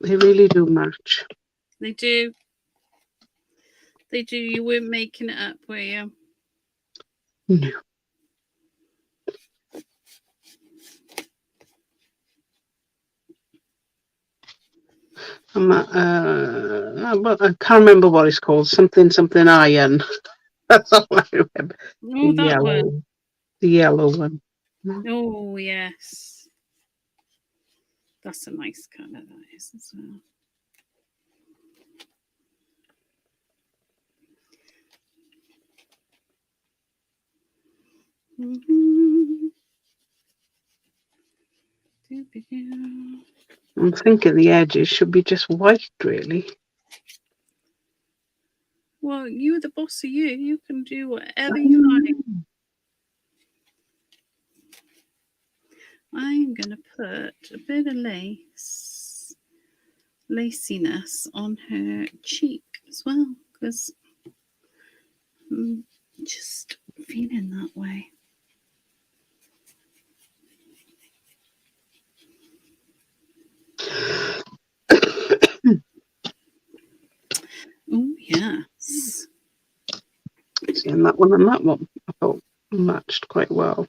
really do match. They do. They do. You weren't making it up, were you? No. But I can't remember what it's called. Something iron. That's all I remember. Oh, that one. The yellow one. Oh, yes. That's a nice colour, that is, as well. I'm thinking the edges should be just white, really. Well, you're the boss of you. You can do whatever you like. I'm going to put a bit of laciness on her cheek as well, because I'm just feeling that way. Oh, yes. Seeing that one and that one, I thought matched quite well.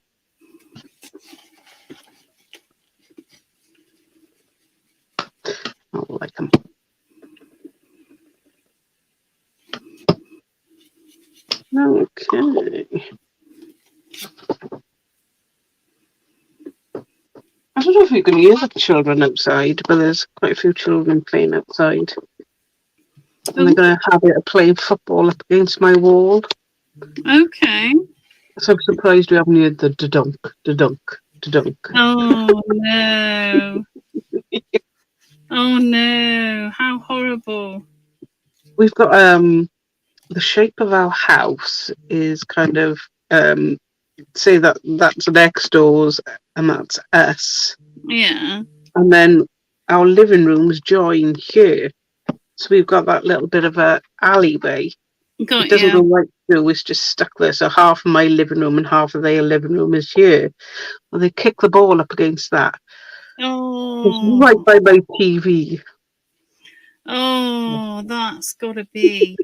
I like them. Okay. I don't know if you can hear the children outside, but there's quite a few children playing outside. And they're going to have it playing football up against my wall. Okay. So I'm surprised we haven't heard the da-dunk, da-dunk, da-dunk. Oh, no. Oh, no. How horrible. We've got the shape of our house is kind of say that's next doors and that's us. Yeah. And then our living rooms join here. So we've got that little bit of a alleyway. It doesn't go right through, it's just stuck there. So half of my living room and half of their living room is here. Well, they kick the ball up against that. Oh. It's right by my TV. Oh, that's got to be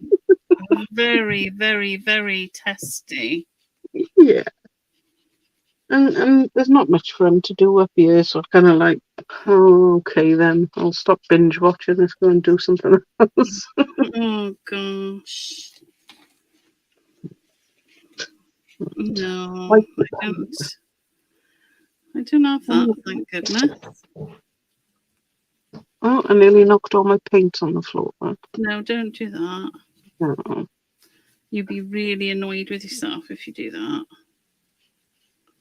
very, very, very testy. Yeah. And there's not much for him to do up here, so I kind of like, oh, okay then, I'll stop binge watching, let's go and do something else. Oh, gosh. No, I don't have that, thank goodness. Oh, I nearly knocked all my paint on the floor. No, don't do that. No. You'd be really annoyed with yourself if you do that.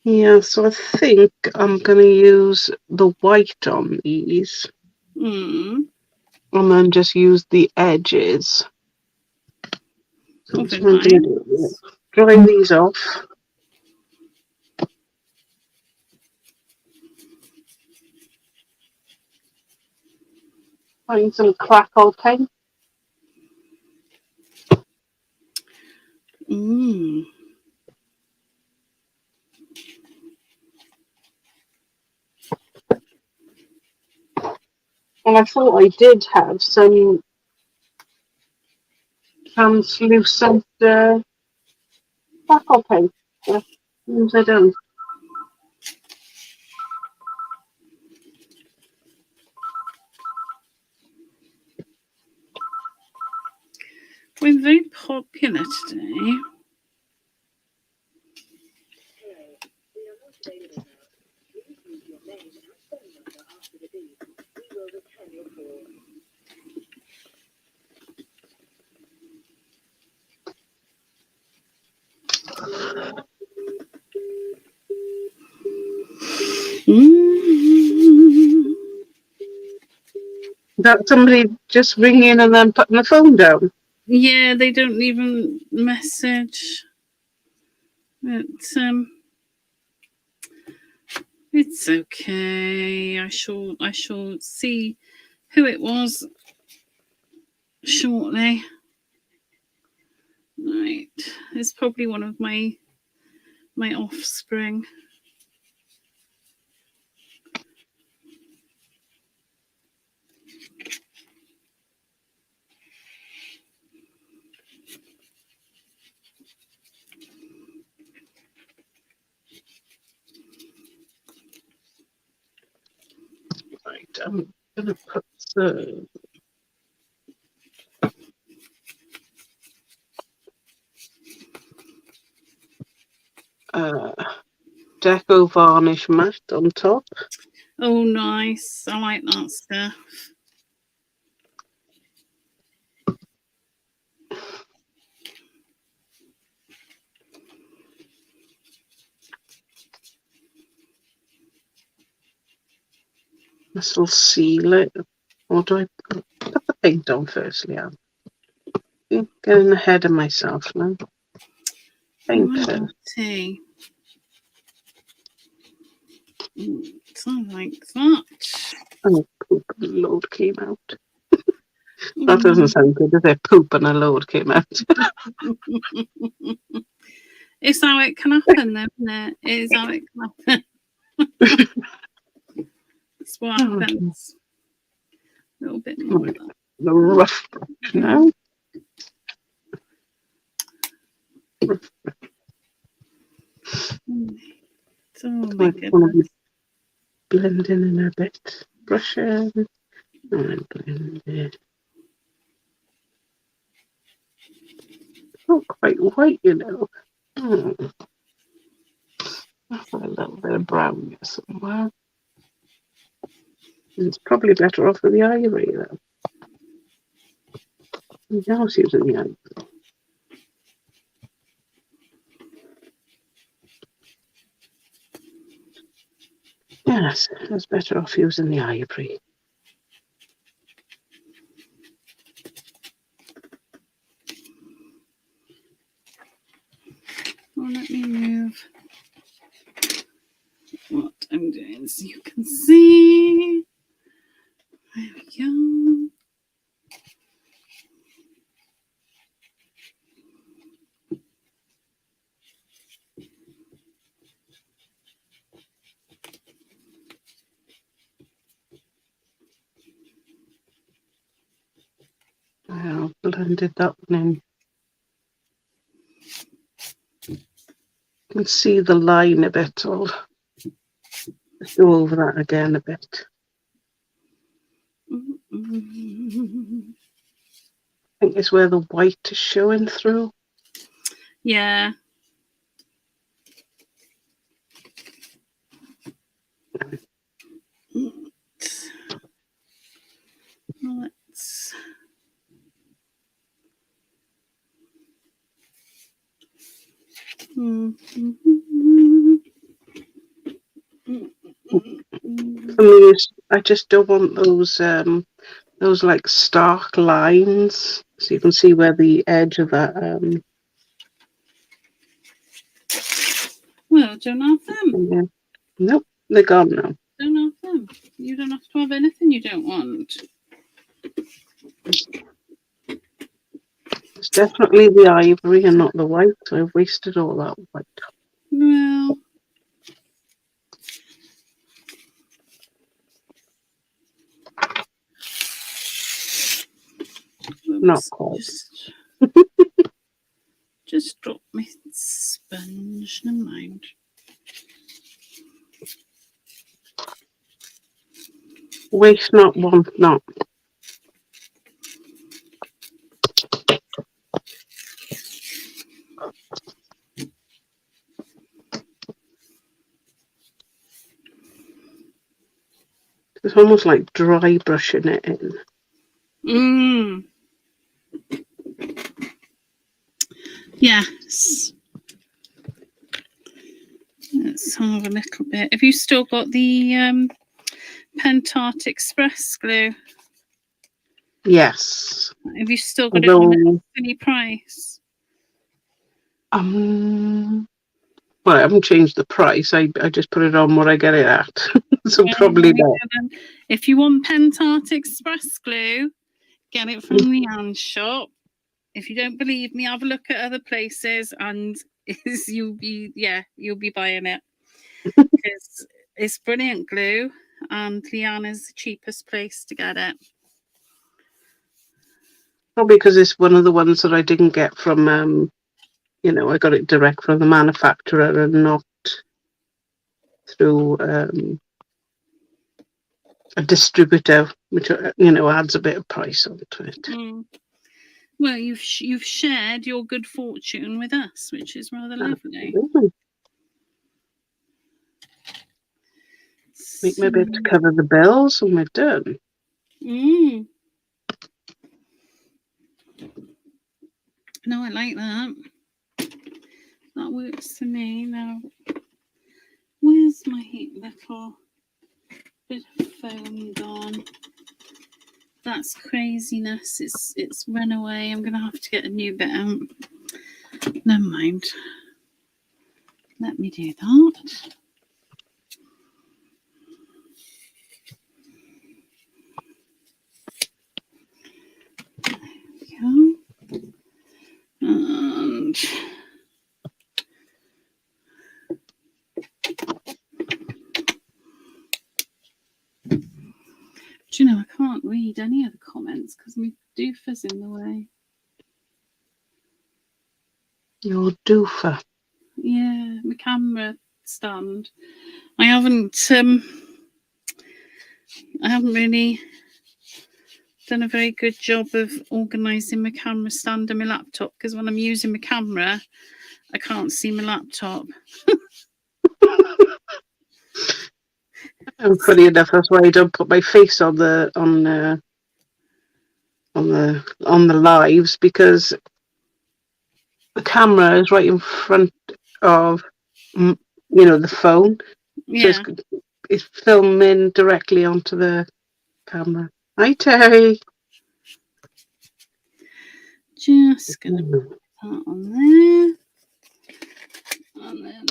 Yeah, so I think I'm going to use the white on these. And then just use the edges. So nice. dry these off. Find some crackle paint. Mm. And I thought I did have some translucent crackle paint. But I don't. We're very popular today. Mm. That somebody just ringing and then putting the phone down. Yeah, they don't even message. It's okay. I shall see who it was shortly. Right. It's probably one of my offspring. Right, I'm gonna put the Deco varnish mat on top. Oh, nice. I like that stuff. This will seal it. Or do I put the paint on first, Leanne? I'm getting ahead of myself now. Paint first. Tea. Something like that. Oh, poop and a load came out. That doesn't sound good, does it? Poop and a load came out. It's how it can happen, though, isn't it? It is how it can happen. That's what happens. A little bit more. The rough brush now. Oh my I want to goodness. be blending in a bit. Brush in and blend it. Not quite white, you know. That's a little bit of brown here somewhere. It's probably better off with the ivory, though. Now it's using the ivory. Yes, it's better off using the ivory. Well, let me move what I'm doing so you can see. There we go. I've blended that one in. You can see the line a bit. I'll go over that again a bit. I think it's where the white is showing through. Yeah. Let's. For me, I just don't want those like stark lines. So you can see where the edge of that No, don't have them. Yeah. Nope, they're gone now. Don't have them. You don't have to have anything you don't want. It's definitely the ivory and not the white. So I've wasted all that white. Well, Not quite. Just drop my sponge. Never mind. Waste not, want not. It's almost like dry brushing it in. Yes. Let's have a little bit. Have you still got the Pentart Express glue? Yes. Have you still got it on any price? Well, I haven't changed the price. I just put it on what I get it at. So probably not. If you want Pentart Express glue, get it from the Anne shop. If you don't believe me, have a look at other places, and you'll be buying it. Because it's brilliant glue, and Leanne is the cheapest place to get it. Probably because it's one of the ones that I didn't get from, I got it direct from the manufacturer and not through a distributor, which, adds a bit of price onto it. Well, you've shared your good fortune with us, which is rather lovely. Make my bit to cover the bills and we're done. No, I like that. That works for me. Now, where's my little bit of foam gone? That's craziness. It's run away. I'm gonna have to get a new bit out. Never mind. Let me do that. There we go. And do you know, I can't read any of the comments because my doofa's in the way. Your doofer. Yeah, my camera stand. I haven't really done a very good job of organising my camera stand and my laptop, because when I'm using my camera, I can't see my laptop. And funny enough, that's why I don't put my face on the lives, because the camera is right in front of the phone. Yeah. So it's filming directly onto the camera. Hi, Terry. Just gonna put that on there, and then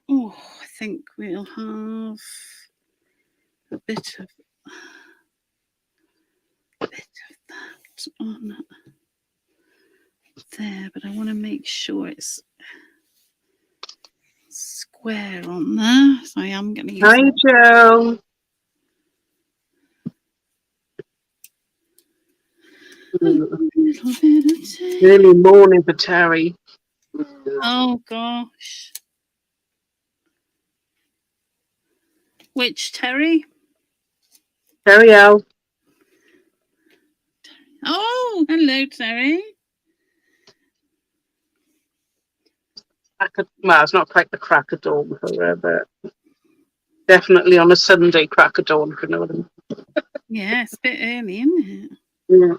I think we'll have a bit of that on there, but I want to make sure it's square on there. So I am going to use. Hi, Joe. Early morning for Terry. Oh gosh. Which Terry? Terry L. Oh, hello, Terry. Well, it's not quite the crack of dawn for her, but definitely on a Sunday crack of dawn, if you know what I mean. Yeah, it's a bit early, isn't it? Yeah.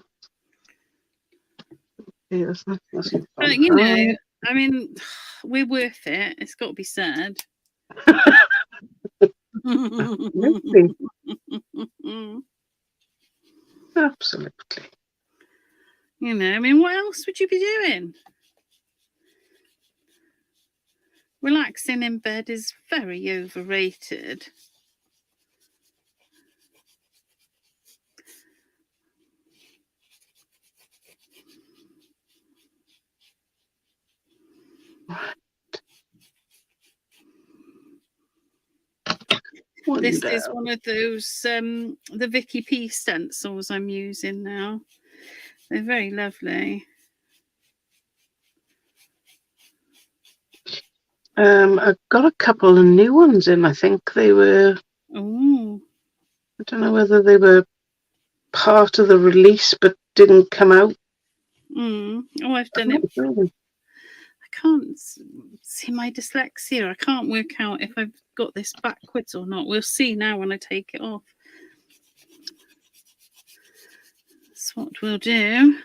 Yeah, that's but you know, I mean, we're worth it. It's got to be said. Absolutely. Absolutely. You know, I mean, what else would you be doing? relaxing in bed is very overrated. This is one of those the Vicky P stencils I'm using now. They're very lovely. I've got a couple of new ones in. I think they were. Oh. I don't know whether they were part of the release but didn't come out. Oh, I've done it. I can't see my dyslexia. I can't work out if I've got this backwards or not. We'll see now when I take it off. That's what we'll do.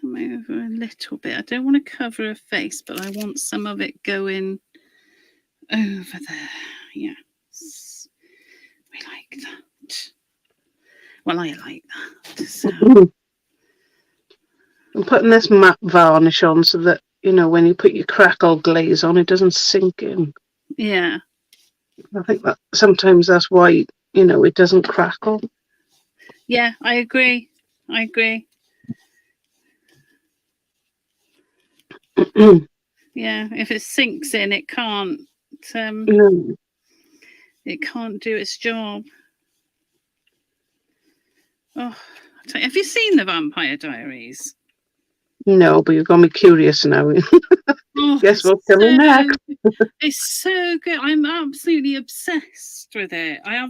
Come over a little bit. I don't want to cover her face, but I want some of it going over there. Yes. We like that. Well, I like that. So. I'm putting this matte varnish on so that, you know, when you put your crackle glaze on, it doesn't sink in. Yeah. I think that sometimes that's why, you know, it doesn't crackle. Yeah, I agree. I agree. Yeah, if it sinks in, it can't. No. It can't do its job. Oh, have you seen the Vampire Diaries? No, but you've got me curious now. Oh, guess what's coming next? It's so good. I'm absolutely obsessed with it. I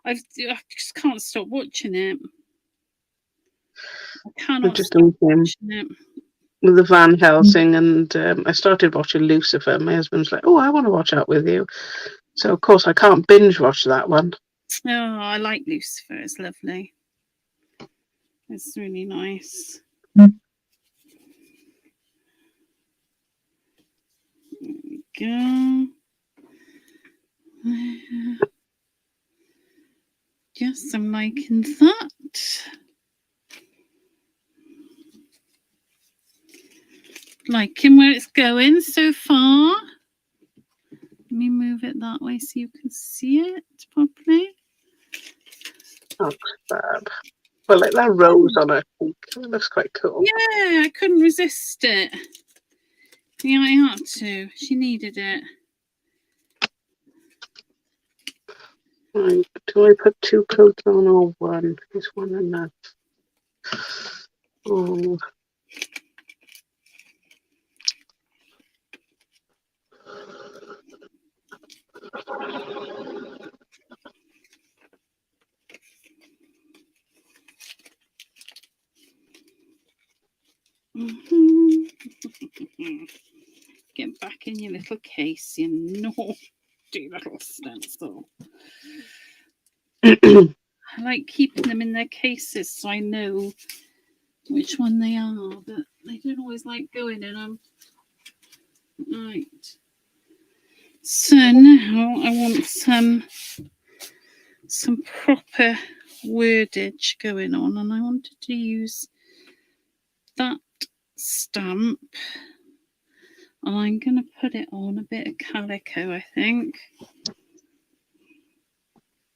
just can't stop watching it. I cannot stop watching it. With the Van Helsing, and I started watching Lucifer. My husband's like, "Oh, I want to watch that with you." So of course I can't binge watch that one. Oh, I like Lucifer. It's lovely. It's really nice. There we go. Yes, I'm liking that. Liking where it's going so far. Let me move it that way so you can see it properly. Oh, fab. Well, like that rose on her cheek. It looks quite cool. Yeah, I couldn't resist it. Yeah, I had to. She needed it. Right. Do I put 2 coats on or one? Is one enough? Oh. Get back in your little case, you naughty little stencil. I like keeping them in their cases so I know which one they are, but they don't always like going in them. Right. So now I want some proper wordage going on, and I wanted to use that stamp, and I'm going to put it on a bit of calico, I think,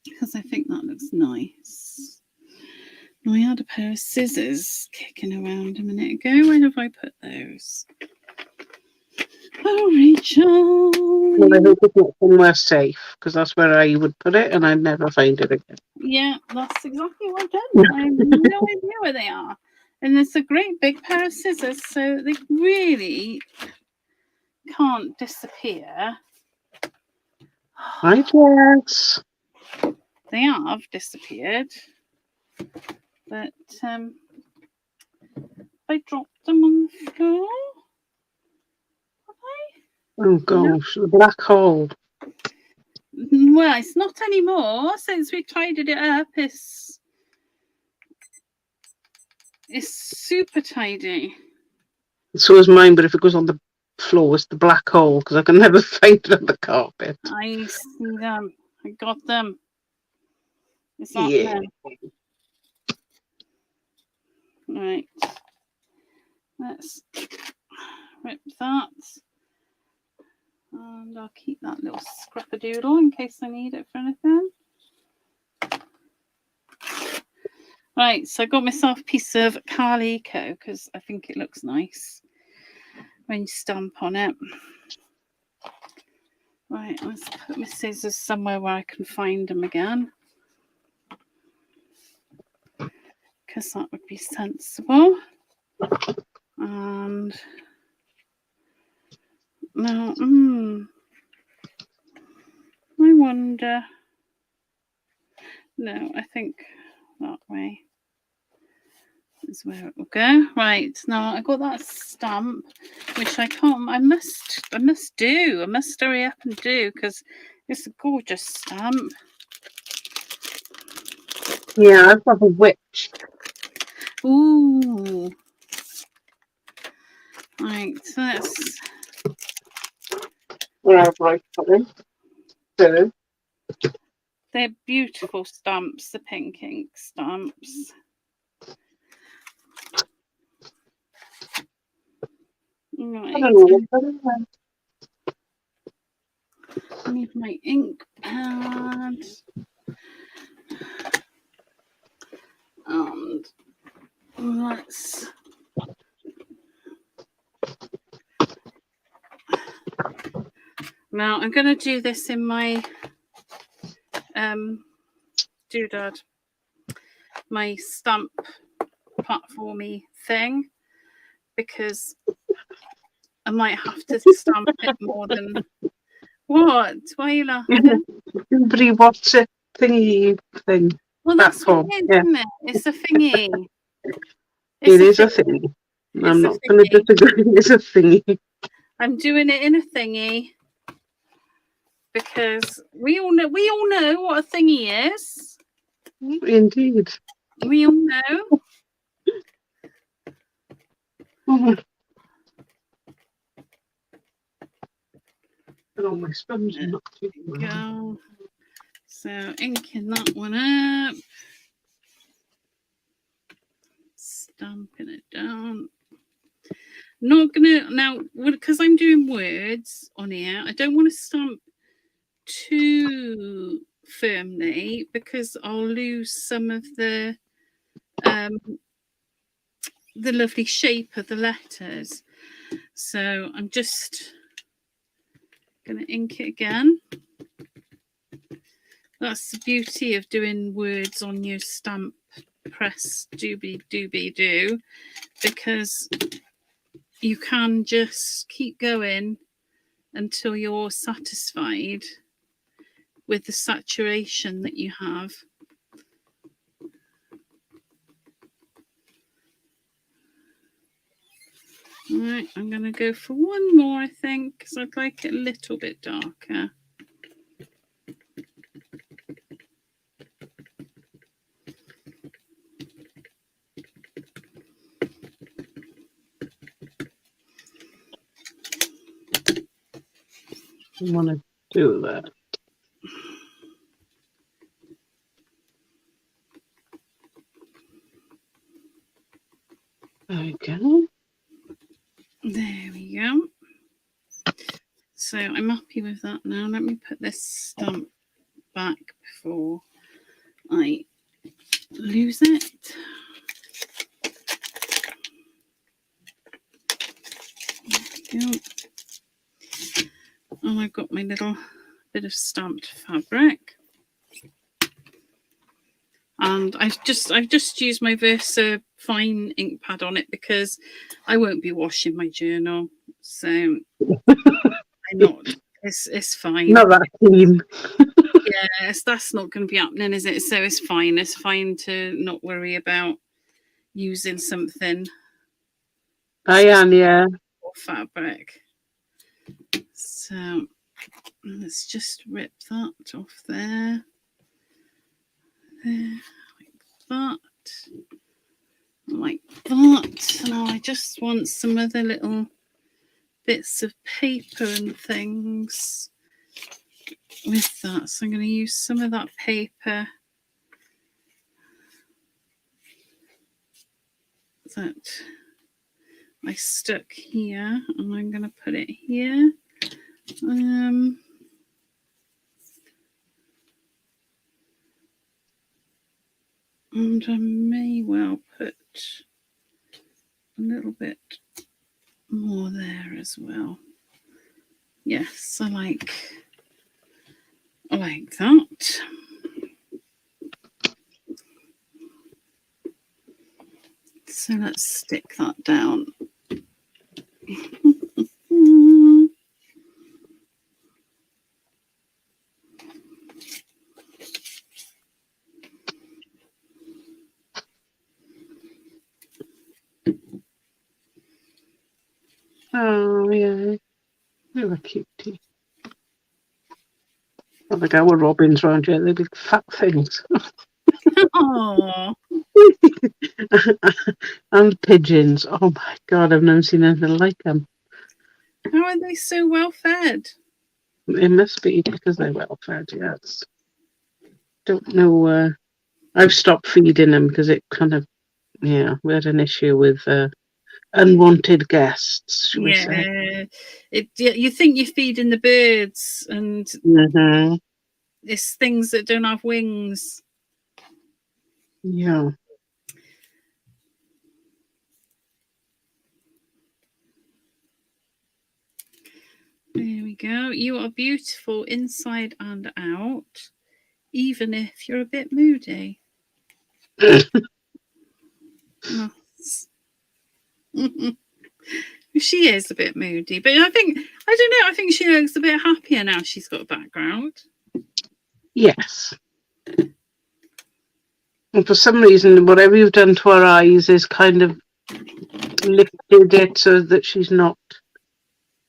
because I think that looks nice. Now, I had a pair of scissors kicking around a minute ago. Where have I put those? Oh, Rachel. Well, I hope it's not somewhere safe, because that's where I would put it, and I'd never find it again. Yeah, that's exactly what I've done. I have no idea where they are. And it's a great big pair of scissors, so they really can't disappear. Hi, Jess. They have disappeared, but I dropped them on the floor. Have I? Oh gosh, the black hole. Well, it's not anymore since we tidied it up. It's super tidy. So is mine, but if it goes on the floor, it's the black hole, because I can never find it on the carpet. I see them. I got them. Is that Yeah. no? Right. Let's rip that. And I'll keep that little scrap-a-doodle in case I need it for anything. Right, so I got myself a piece of Calico because I think it looks nice when you stamp on it. Right, let's put my scissors somewhere where I can find them again, because that would be sensible. And now, I wonder. No, I think that way is where it will go. Right, now I got that stamp, which I can't. I must hurry up and do because it's a gorgeous stamp. Yeah, I've got a witch. Ooh. Right, so that's. Where I've right on so. They're beautiful stamps, the pink ink stamps. Right. I don't know. I need my ink pad. And let's. Now I'm going to do this in my doodad, my stamp platformy thing, because I might have to stamp it more than. What? Why are you laughing? Everybody watch a thingy thing. Well, that's what it is, isn't it? It's a thingy. It is a thingy. I'm not going to disagree. It's a thingy. I'm doing it in a thingy because we all know what a thingy is. Indeed. We all know. Oh, my sponge is not too go. So inking that one up. Stamping it down. Not gonna now because I'm doing words on here. I don't want to stamp too firmly because I'll lose some of the lovely shape of the letters. So I'm just gonna ink it again. That's the beauty of doing words on your stamp press doobie-doobie-doo, because you can just keep going until you're satisfied with the saturation that you have. All right, I'm going to go for one more, I think, because I'd like it a little bit darker. I want to do that. There we go. There we go. So I'm happy with that now. Let me put this stamp back before I lose it. There we go. And I've got my little bit of stamped fabric. And I've just used my Versa fine ink pad on it because I won't be washing my journal. So I'm not. It's fine. Not that keen. Yes, that's not going to be happening, is it? So it's fine. It's fine to not worry about using something. I am, yeah. Fabric. So let's just rip that off there. There, like that. Now I just want some other little bits of paper and things with that. So I'm going to use some of that paper that I stuck here, and I'm going to put it here. And I may well put a little bit more there as well. Yes, I like that. So let's stick that down. Oh, yeah. They're a cutie. I think our robins round here, they're big fat things. Oh, And pigeons. Oh my God, I've never seen anything like them. how are they so well fed? It must be because they're well fed, yes. Don't know. I've stopped feeding them because it kind of, yeah, we had an issue with unwanted guests, shall we say. You think you're feeding the birds, and Mm-hmm. it's things that don't have wings. Yeah. There we go. You are beautiful inside and out, even if you're a bit moody. She is a bit moody, but I don't know. I think she looks a bit happier now she's got a background. Yes. And for some reason, whatever you've done to her eyes is kind of lifted it so that she's not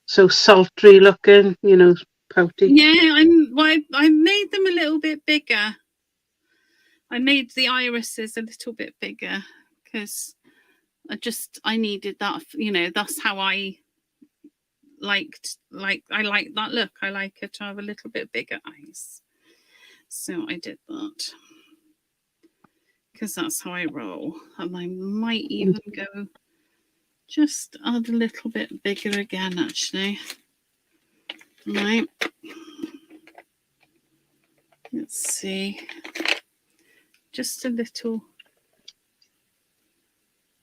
so sultry looking, pouty. Yeah, I made them a little bit bigger. I made the irises a little bit bigger because I needed that. That's how I like that look. I like her to have a little bit bigger eyes. So I did that because that's how I roll. And I might even go just add a little bit bigger again, actually. Right. Let's see. Just a little.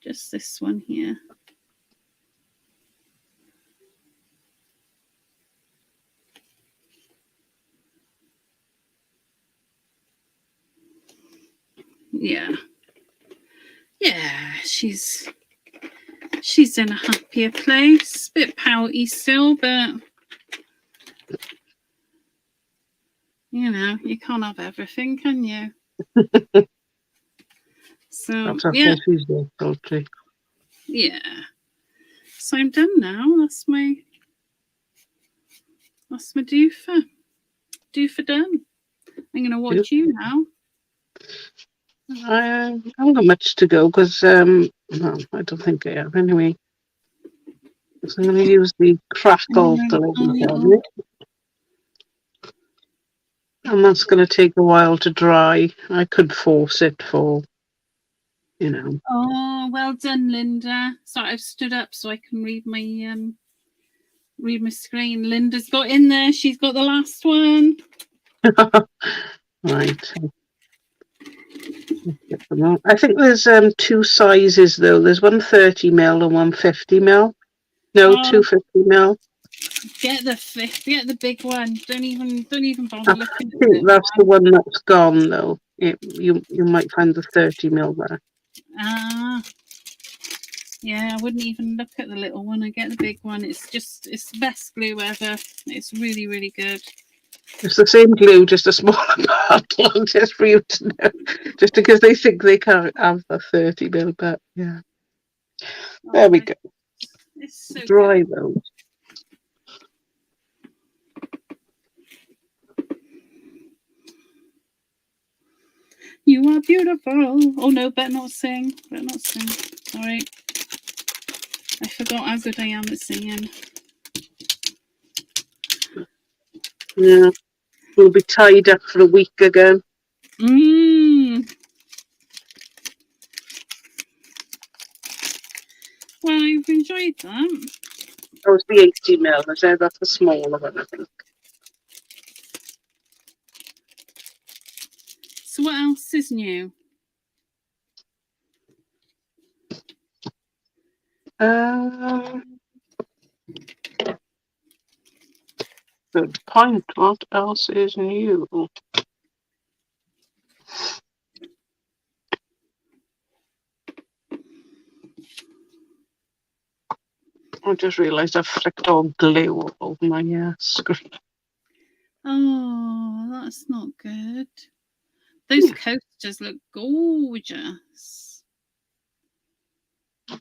Just this one here. Yeah. Yeah, she's in a happier place. Bit pouty still, but you can't have everything, can you? So That's okay, she's very sultry. Yeah. So I'm done now. That's my doofer. Doofer done. I'm gonna watch you now. I haven't got much to go because, well, I don't think I have anyway. So I'm going to use the crackle delivery on it. And that's going to take a while to dry. I could force it for, Oh, well done, Linda. Sorry, I've stood up so I can read my screen. Linda's got in there. She's got the last one. Right. I think there's two sizes though. There's one 30ml and one 50ml. No, 250ml. Get the big one. Don't even bother looking at I think that's the one that's gone though. You might find the 30ml there. Yeah, I wouldn't even look at the little one. I get the big one. It's the best glue ever. It's really, really good. It's the same glue, just a smaller bottle, just for you to know. Just because they think they can't have the 30ml, but yeah. There we go. It's so dry good. though. You are beautiful. Oh no, better not sing. Sorry. I forgot how good I am at singing. Yeah. We'll be tied up for a week again. Well, I've enjoyed that. Oh, it's the 80 mil, is it? That's the smaller one, I think. So what else is new? Good point. What else is new? I just realised I've flicked all glue all over my screen. Oh, that's not good. Those coasters look gorgeous.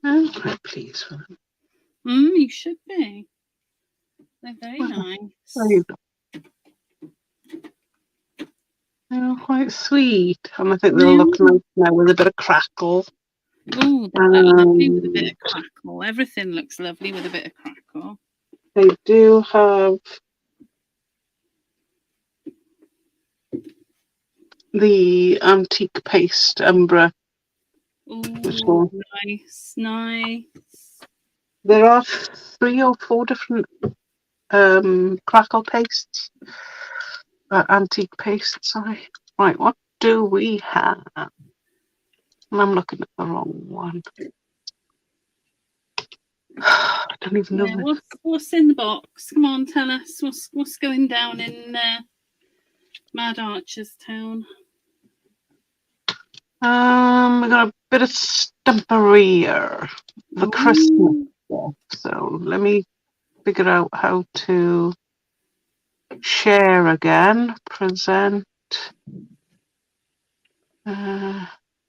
I'm quite pleased with them. You should be. They're very nice. There you go. They're quite sweet, and I think they'll look nice now with a bit of crackle. Oh, they look lovely with a bit of crackle. Everything looks lovely with a bit of crackle. They do have the antique paste Umbra. Oh, nice, nice. There are 3 or 4 different crackle pastes. Antique paste, sorry. Right, what do we have? I'm looking at the wrong one. I don't even know. What's in the box? Come on, tell us what's going down in Mad Archer's town. We got a bit of stumperia for Christmas stuff. So let me figure out how to share again. Present.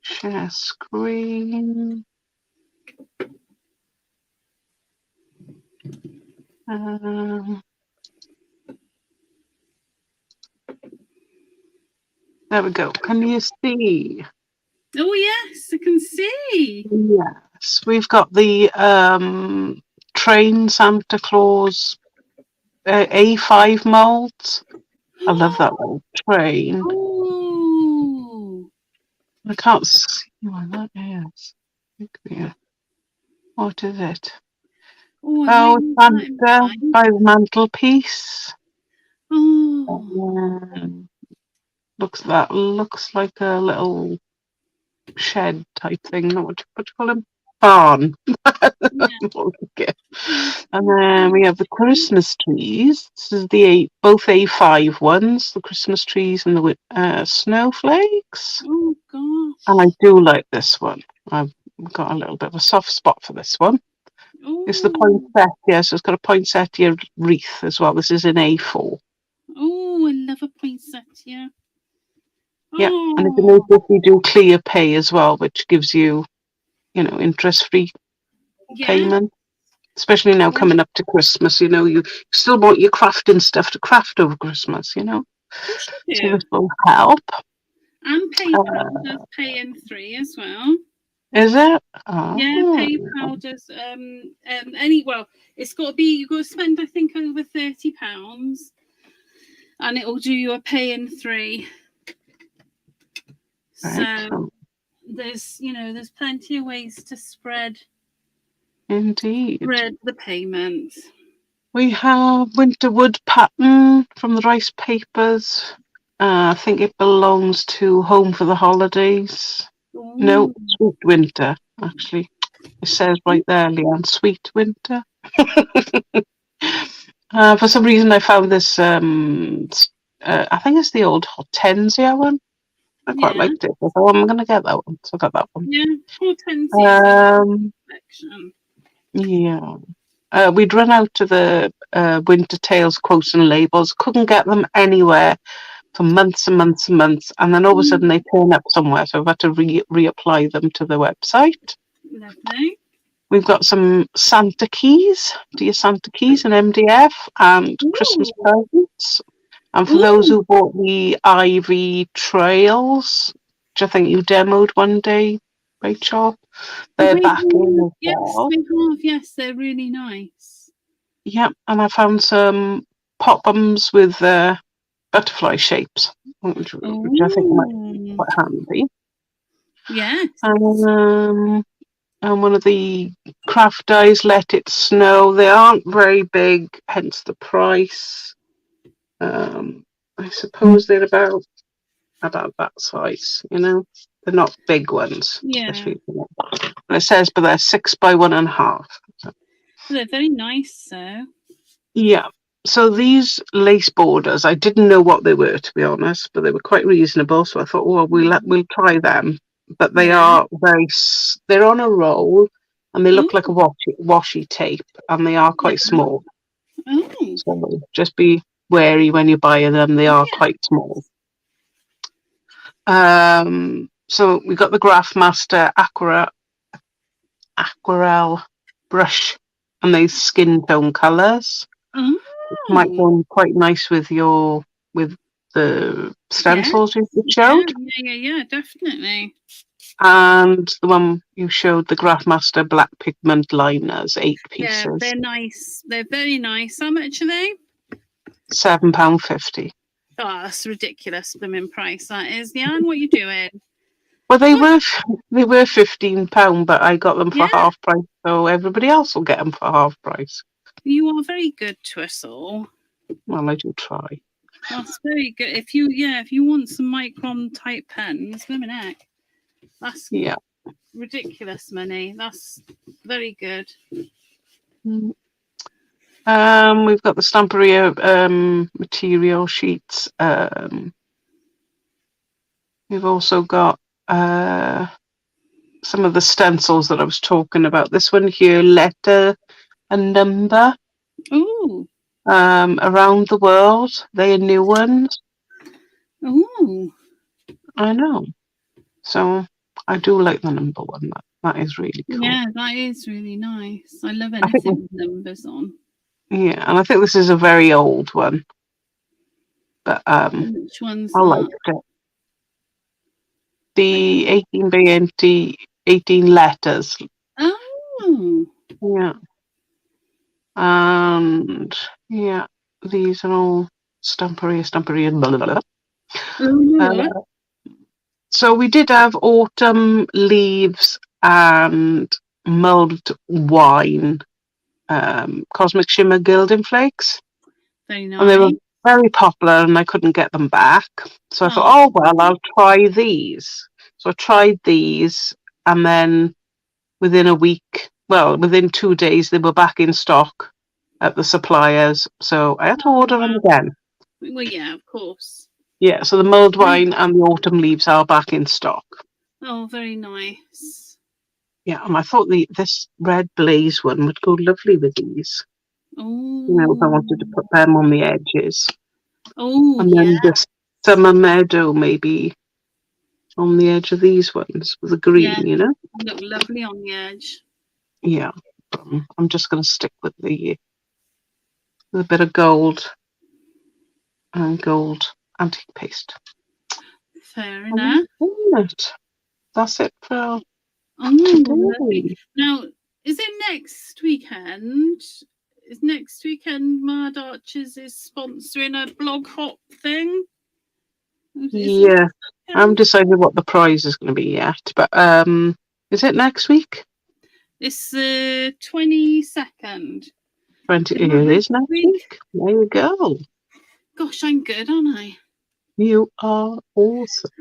Share screen. There we go. Can you see? Oh yes, I can see. Yes, we've got the train Santa Claus A5 molds. I love that little train. Oh, I can't see what that is. What is it? Oh, Santa by the mantelpiece. Oh, Looks like a little shed type thing. What do you call them? Barn. yeah. And then we have the Christmas trees. This is both A5 ones, the Christmas trees and the snowflakes. Oh gosh. And I do like this one. I've got a little bit of a soft spot for this one. Oh. It's the poinsettia, so it's got a poinsettia wreath as well. This is in A4. Oh, I love a poinsettia. Yeah, and if you notice, we do clear pay as well, which gives you, interest-free payment. Especially now coming up to Christmas, you still want your crafting stuff to craft over Christmas, Of course you do. So this will help. And PayPal does pay in 3 as well. Is it? Yeah, PayPal does. It's got to be. You've got to spend, I think, over £30, and it will do you a pay in 3. Right. So there's plenty of ways to spread the payment. We have winter wood pattern from the rice papers. I think it belongs to Home for the Holidays. Ooh. No, Sweet Winter, actually. It says right there, Leanne, Sweet Winter. For some reason, I found this, I think it's the old Hortensia one. I quite liked it. I thought, I'm going to get that one. So I got that one. Yeah, Hortensia. Yeah. We'd run out of the Winter Tales quotes and labels. Couldn't get them anywhere for months and months and months. And then all of a sudden they turn up somewhere. So I've had to reapply them to the website. Lovely. We've got some Santa keys, dear Santa keys and MDF, and Christmas presents. And for those who bought the Ivy Trails, which I think you demoed one day, Rachel, they're back in as well. Yes, they have. Yes, they're really nice. Yep, and I found some pop-bums with butterfly shapes, which I think might be quite handy. Yes. and one of the craft dies, Let It Snow. They aren't very big, hence the price. I suppose they're about that size, you know. They're not big ones. Yeah. And it says, but they're 6 by 1.5. So. They're very nice, so. Yeah. So these lace borders, I didn't know what they were, to be honest, but they were quite reasonable. So I thought, well, we'll try them. But they are they're on a roll, and they look like a washi tape, and they are quite small. Oh. So just be wary when you're buying them. They are quite small. So we got the Graphmaster Aquarelle brush, and these skin tone colours. Oh. Might go quite nice with the stencils you showed. Yeah, definitely. And the one you showed, the Graphmaster black pigment liners, 8 pieces. Yeah, they're nice. They're very nice. How much are they? £7.50. Oh, that's ridiculous blooming price, that is. Jan, what are you doing? Well, they were £15, but I got them for half price, so everybody else will get them for half price. You are very good to us all. Well, I do try. That's very good. If you want some micron type pens, blooming heck, that's ridiculous money. That's very good. We've got the Stamperia material sheets. We've also got some of the stencils that I was talking about. This one here, Letter and Number. Ooh. Around the World. They are new ones. Ooh. I know. So I do like the number one. That is really cool. Yeah, that is really nice. I love anything with numbers on. Yeah, and I think this is a very old one. But which one's I liked it. The 18 by 18 letters. Oh. Yeah. And yeah, these are all Stamperia, blah, blah, blah. So we did have Autumn Leaves and Mulled Wine Cosmic Shimmer Gilding Flakes. Very nice. And they were very popular, and I couldn't get them back. So I thought, I'll try these. So I tried these, and then within 2 days, they were back in stock at the suppliers. So I had to order them again. Well, yeah, of course. Yeah, so the mulled wine and the autumn leaves are back in stock. Oh, very nice. Yeah, and I thought this red blaze one would go lovely with these. Oh. You know, if I wanted to put them on the edges. Oh, and then this summer meadow maybe on the edge of these ones with the green, you know? Look lovely on the edge. Yeah, I'm just going to stick with a bit of gold and gold antique paste. Fair enough. That's it for today. Now, is it next weekend? Is next weekend Mad Archers is sponsoring a blog hop thing? Yeah, I haven't decided what the prize is going to be yet, but is it next week? It's the 22nd. It is next week. There you go. Gosh, I'm good, aren't I? You are awesome.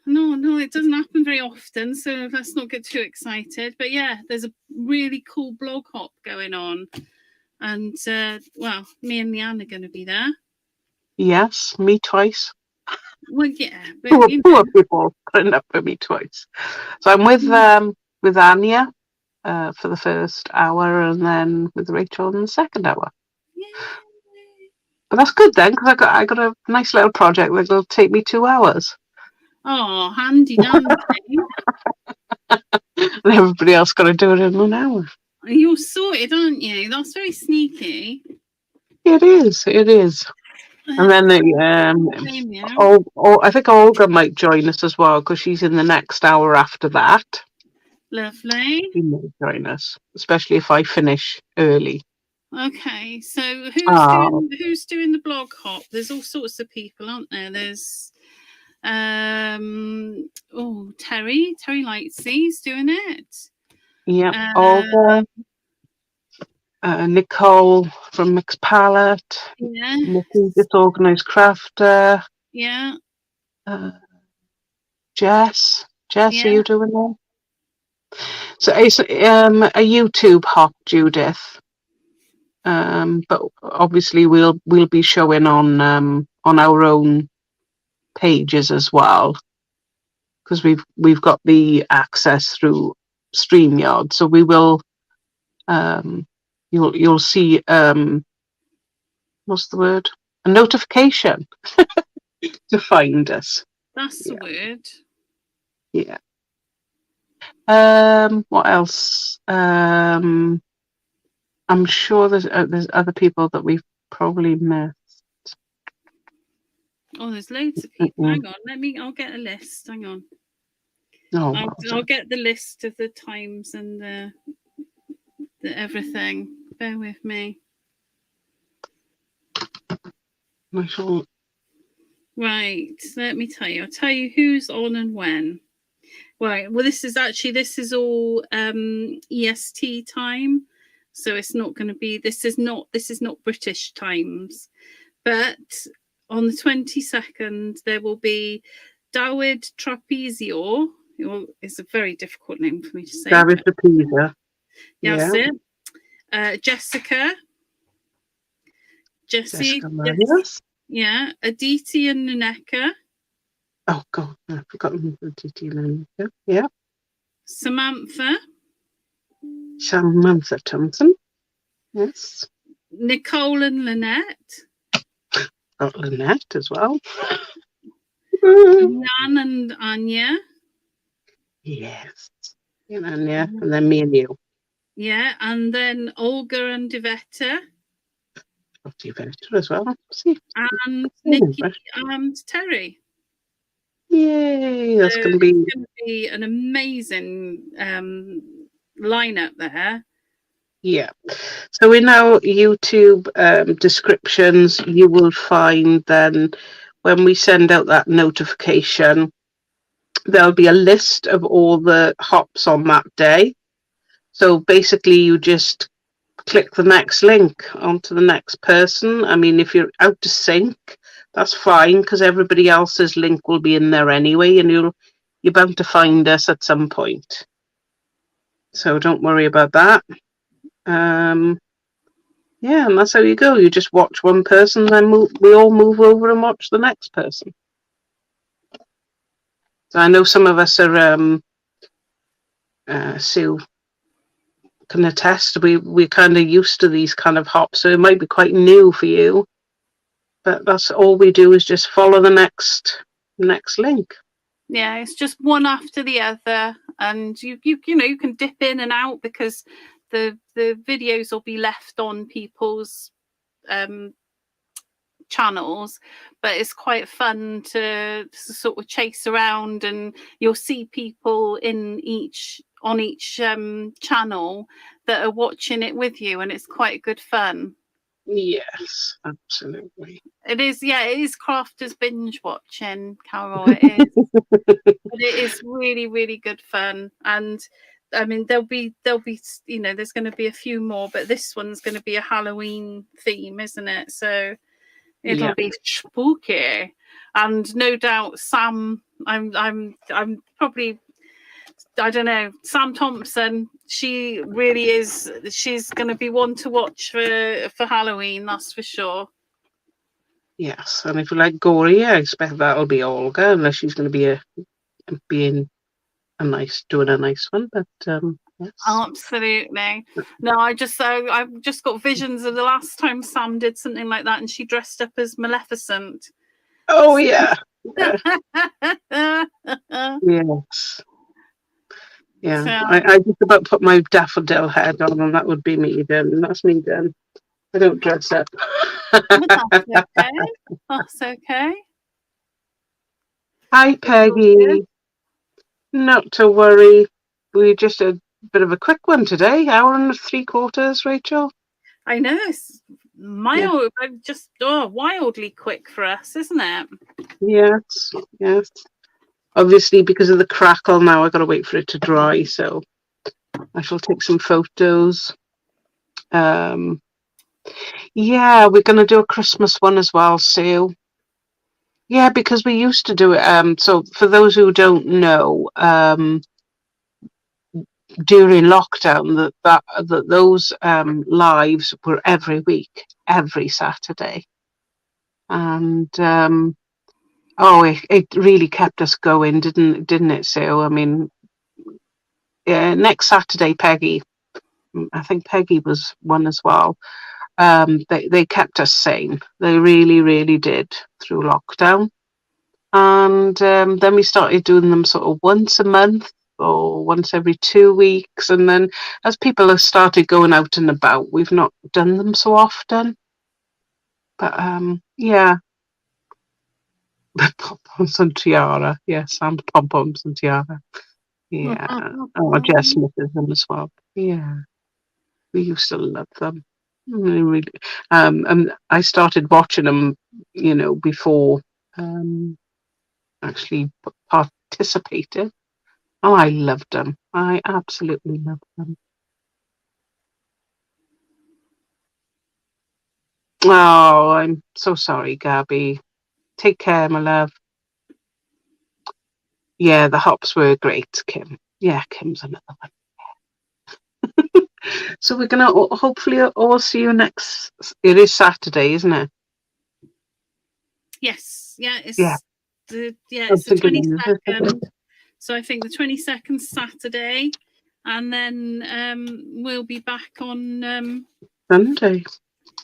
No, it doesn't happen very often, so let's not get too excited. But yeah, there's a really cool blog hop going on. And, me and Leanne are going to be there. Yes, me twice. Well, yeah. But, poor people putting up with me twice. So I'm with Anya for the first hour, and then with Rachel in the second hour. Yay. But that's good then, because I got a nice little project that'll take me 2 hours. Oh, handy dandy. And everybody else got to do it in 1 hour. You're sorted, aren't you? That's very sneaky. It is. And then I think Olga might join us as well, because she's in the next hour after that. Lovely. She might join us, especially if I finish early. Okay, so who's doing the blog hop? There's all sorts of people, aren't there? There's Terry Lightsy's doing it. Yeah. Uh, Olga, Nicole from Mixed Palette, yeah, Nikki, Disorganized Crafter, yeah, Jess. Jess, are yeah. you doing that? So it's a YouTube hop, Judith. But obviously we'll be showing on our own pages as well, because we've got the access through StreamYard. So we will you'll see what's the word? A notification to find us. That's the Yeah. word. Yeah. What else? I'm sure there's other people that we've probably missed. Oh, there's loads of people. Mm-mm. Hang on, I'll get a list. Hang on. Oh, I'll get the list of the times and the everything. Bear with me. I shall. Right, let me tell you. I'll tell you who's on and when. Right. Well, this is all EST time, so it's not going to be. This is not British times, but on the 22nd there will be Dawid Trapezio. It's a very difficult name for me to say. David the Pisa. That's Yeah. it. Jessica. Jessie. Jessica Marius. Yeah. Aditi and Naneka. Oh God, I've forgotten the TT name. Yeah. Samantha. Samantha Thompson. Yes. Nicole and Lynette. Got Lynette as well. Nan and Anya. Yes. You know, yeah. And then me and you. Yeah, and then Olga and Iveta. Got Iveta as well. See. And Nikki and Terry. Yay! That's So going to be. it's going to be an amazing lineup there. Yeah. So in our YouTube descriptions, you will find then when we send out that notification, there'll be a list of all the hops on that day. So basically, you just click the next link onto the next person. I mean, if you're out of sync, that's fine because everybody else's link will be in there anyway, and you're bound to find us at some point. So don't worry about that. Yeah, and that's how you go. You just watch one person, then we all move over and watch the next person. So I know some of us are Sue can attest. We're kind of used to these kind of hops, so it might be quite new for you. But that's all we do is just follow the next link. Yeah, it's just one after the other, and you can dip in and out because the videos will be left on people's channels, but it's quite fun to sort of chase around, and you'll see people on each channel that are watching it with you, and it's quite good fun. Yes, absolutely. It is crafters binge watching, Carol. It is. But it is really, really good fun. And I mean, there'll be there's going to be a few more, but this one's going to be a Halloween theme, isn't it? So it'll be spooky. And no doubt Sam, I'm probably, I don't know, Sam Thompson, she really is, she's going to be one to watch for Halloween, that's for sure. Yes, and if you like gory, I expect that'll be Olga, unless she's going to be doing a nice one. But yes, absolutely. No, I've just got visions of the last time Sam did something like that, and she dressed up as Maleficent. Oh yeah. Yes. Yeah. So, I just about put my daffodil head on, and that would be me done. That's me done. I don't dress up. That's okay. That's okay. Hi, Peggy. Not to worry. We just a bit of a quick one today. Hour and 3/4, Rachel. I know, it's just wildly quick for us, isn't it? Yes. Obviously, because of the crackle now, I've got to wait for it to dry. So I shall take some photos. Yeah, we're going to do a Christmas one as well, Sue. Yeah, because we used to do it. So for those who don't know, during lockdown, those lives were every week, every Saturday, and it really kept us going, didn't it, Sue? I mean, next Saturday, Peggy, I think Peggy was one as well. They kept us sane. They really, really did through lockdown. And then we started doing them sort of once a month or once every 2 weeks. And then as people have started going out and about, we've not done them so often. But yeah. Pom-poms and tiara. Yes, and pom-poms and tiara. Yeah. Oh, Jess misses them as well. Yeah. We used to love them. Really. And I started watching them, before actually participated. Oh, I loved them. I absolutely loved them. Oh, I'm so sorry, Gabby. Take care, my love. Yeah, the hops were great, Kim. Yeah, Kim's another one. So we're going to hopefully all see you next. It is Saturday, isn't it? Yes. Yeah. It's Yeah. the I'm thinking 22nd. So I think the 22nd Saturday, and then we'll be back on Sunday.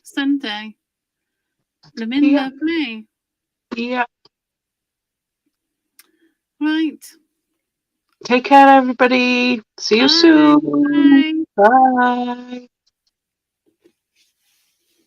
Sunday. Yeah. Lovely. Yeah. Right. Take care, everybody. See you Bye. soon. Bye. Bye.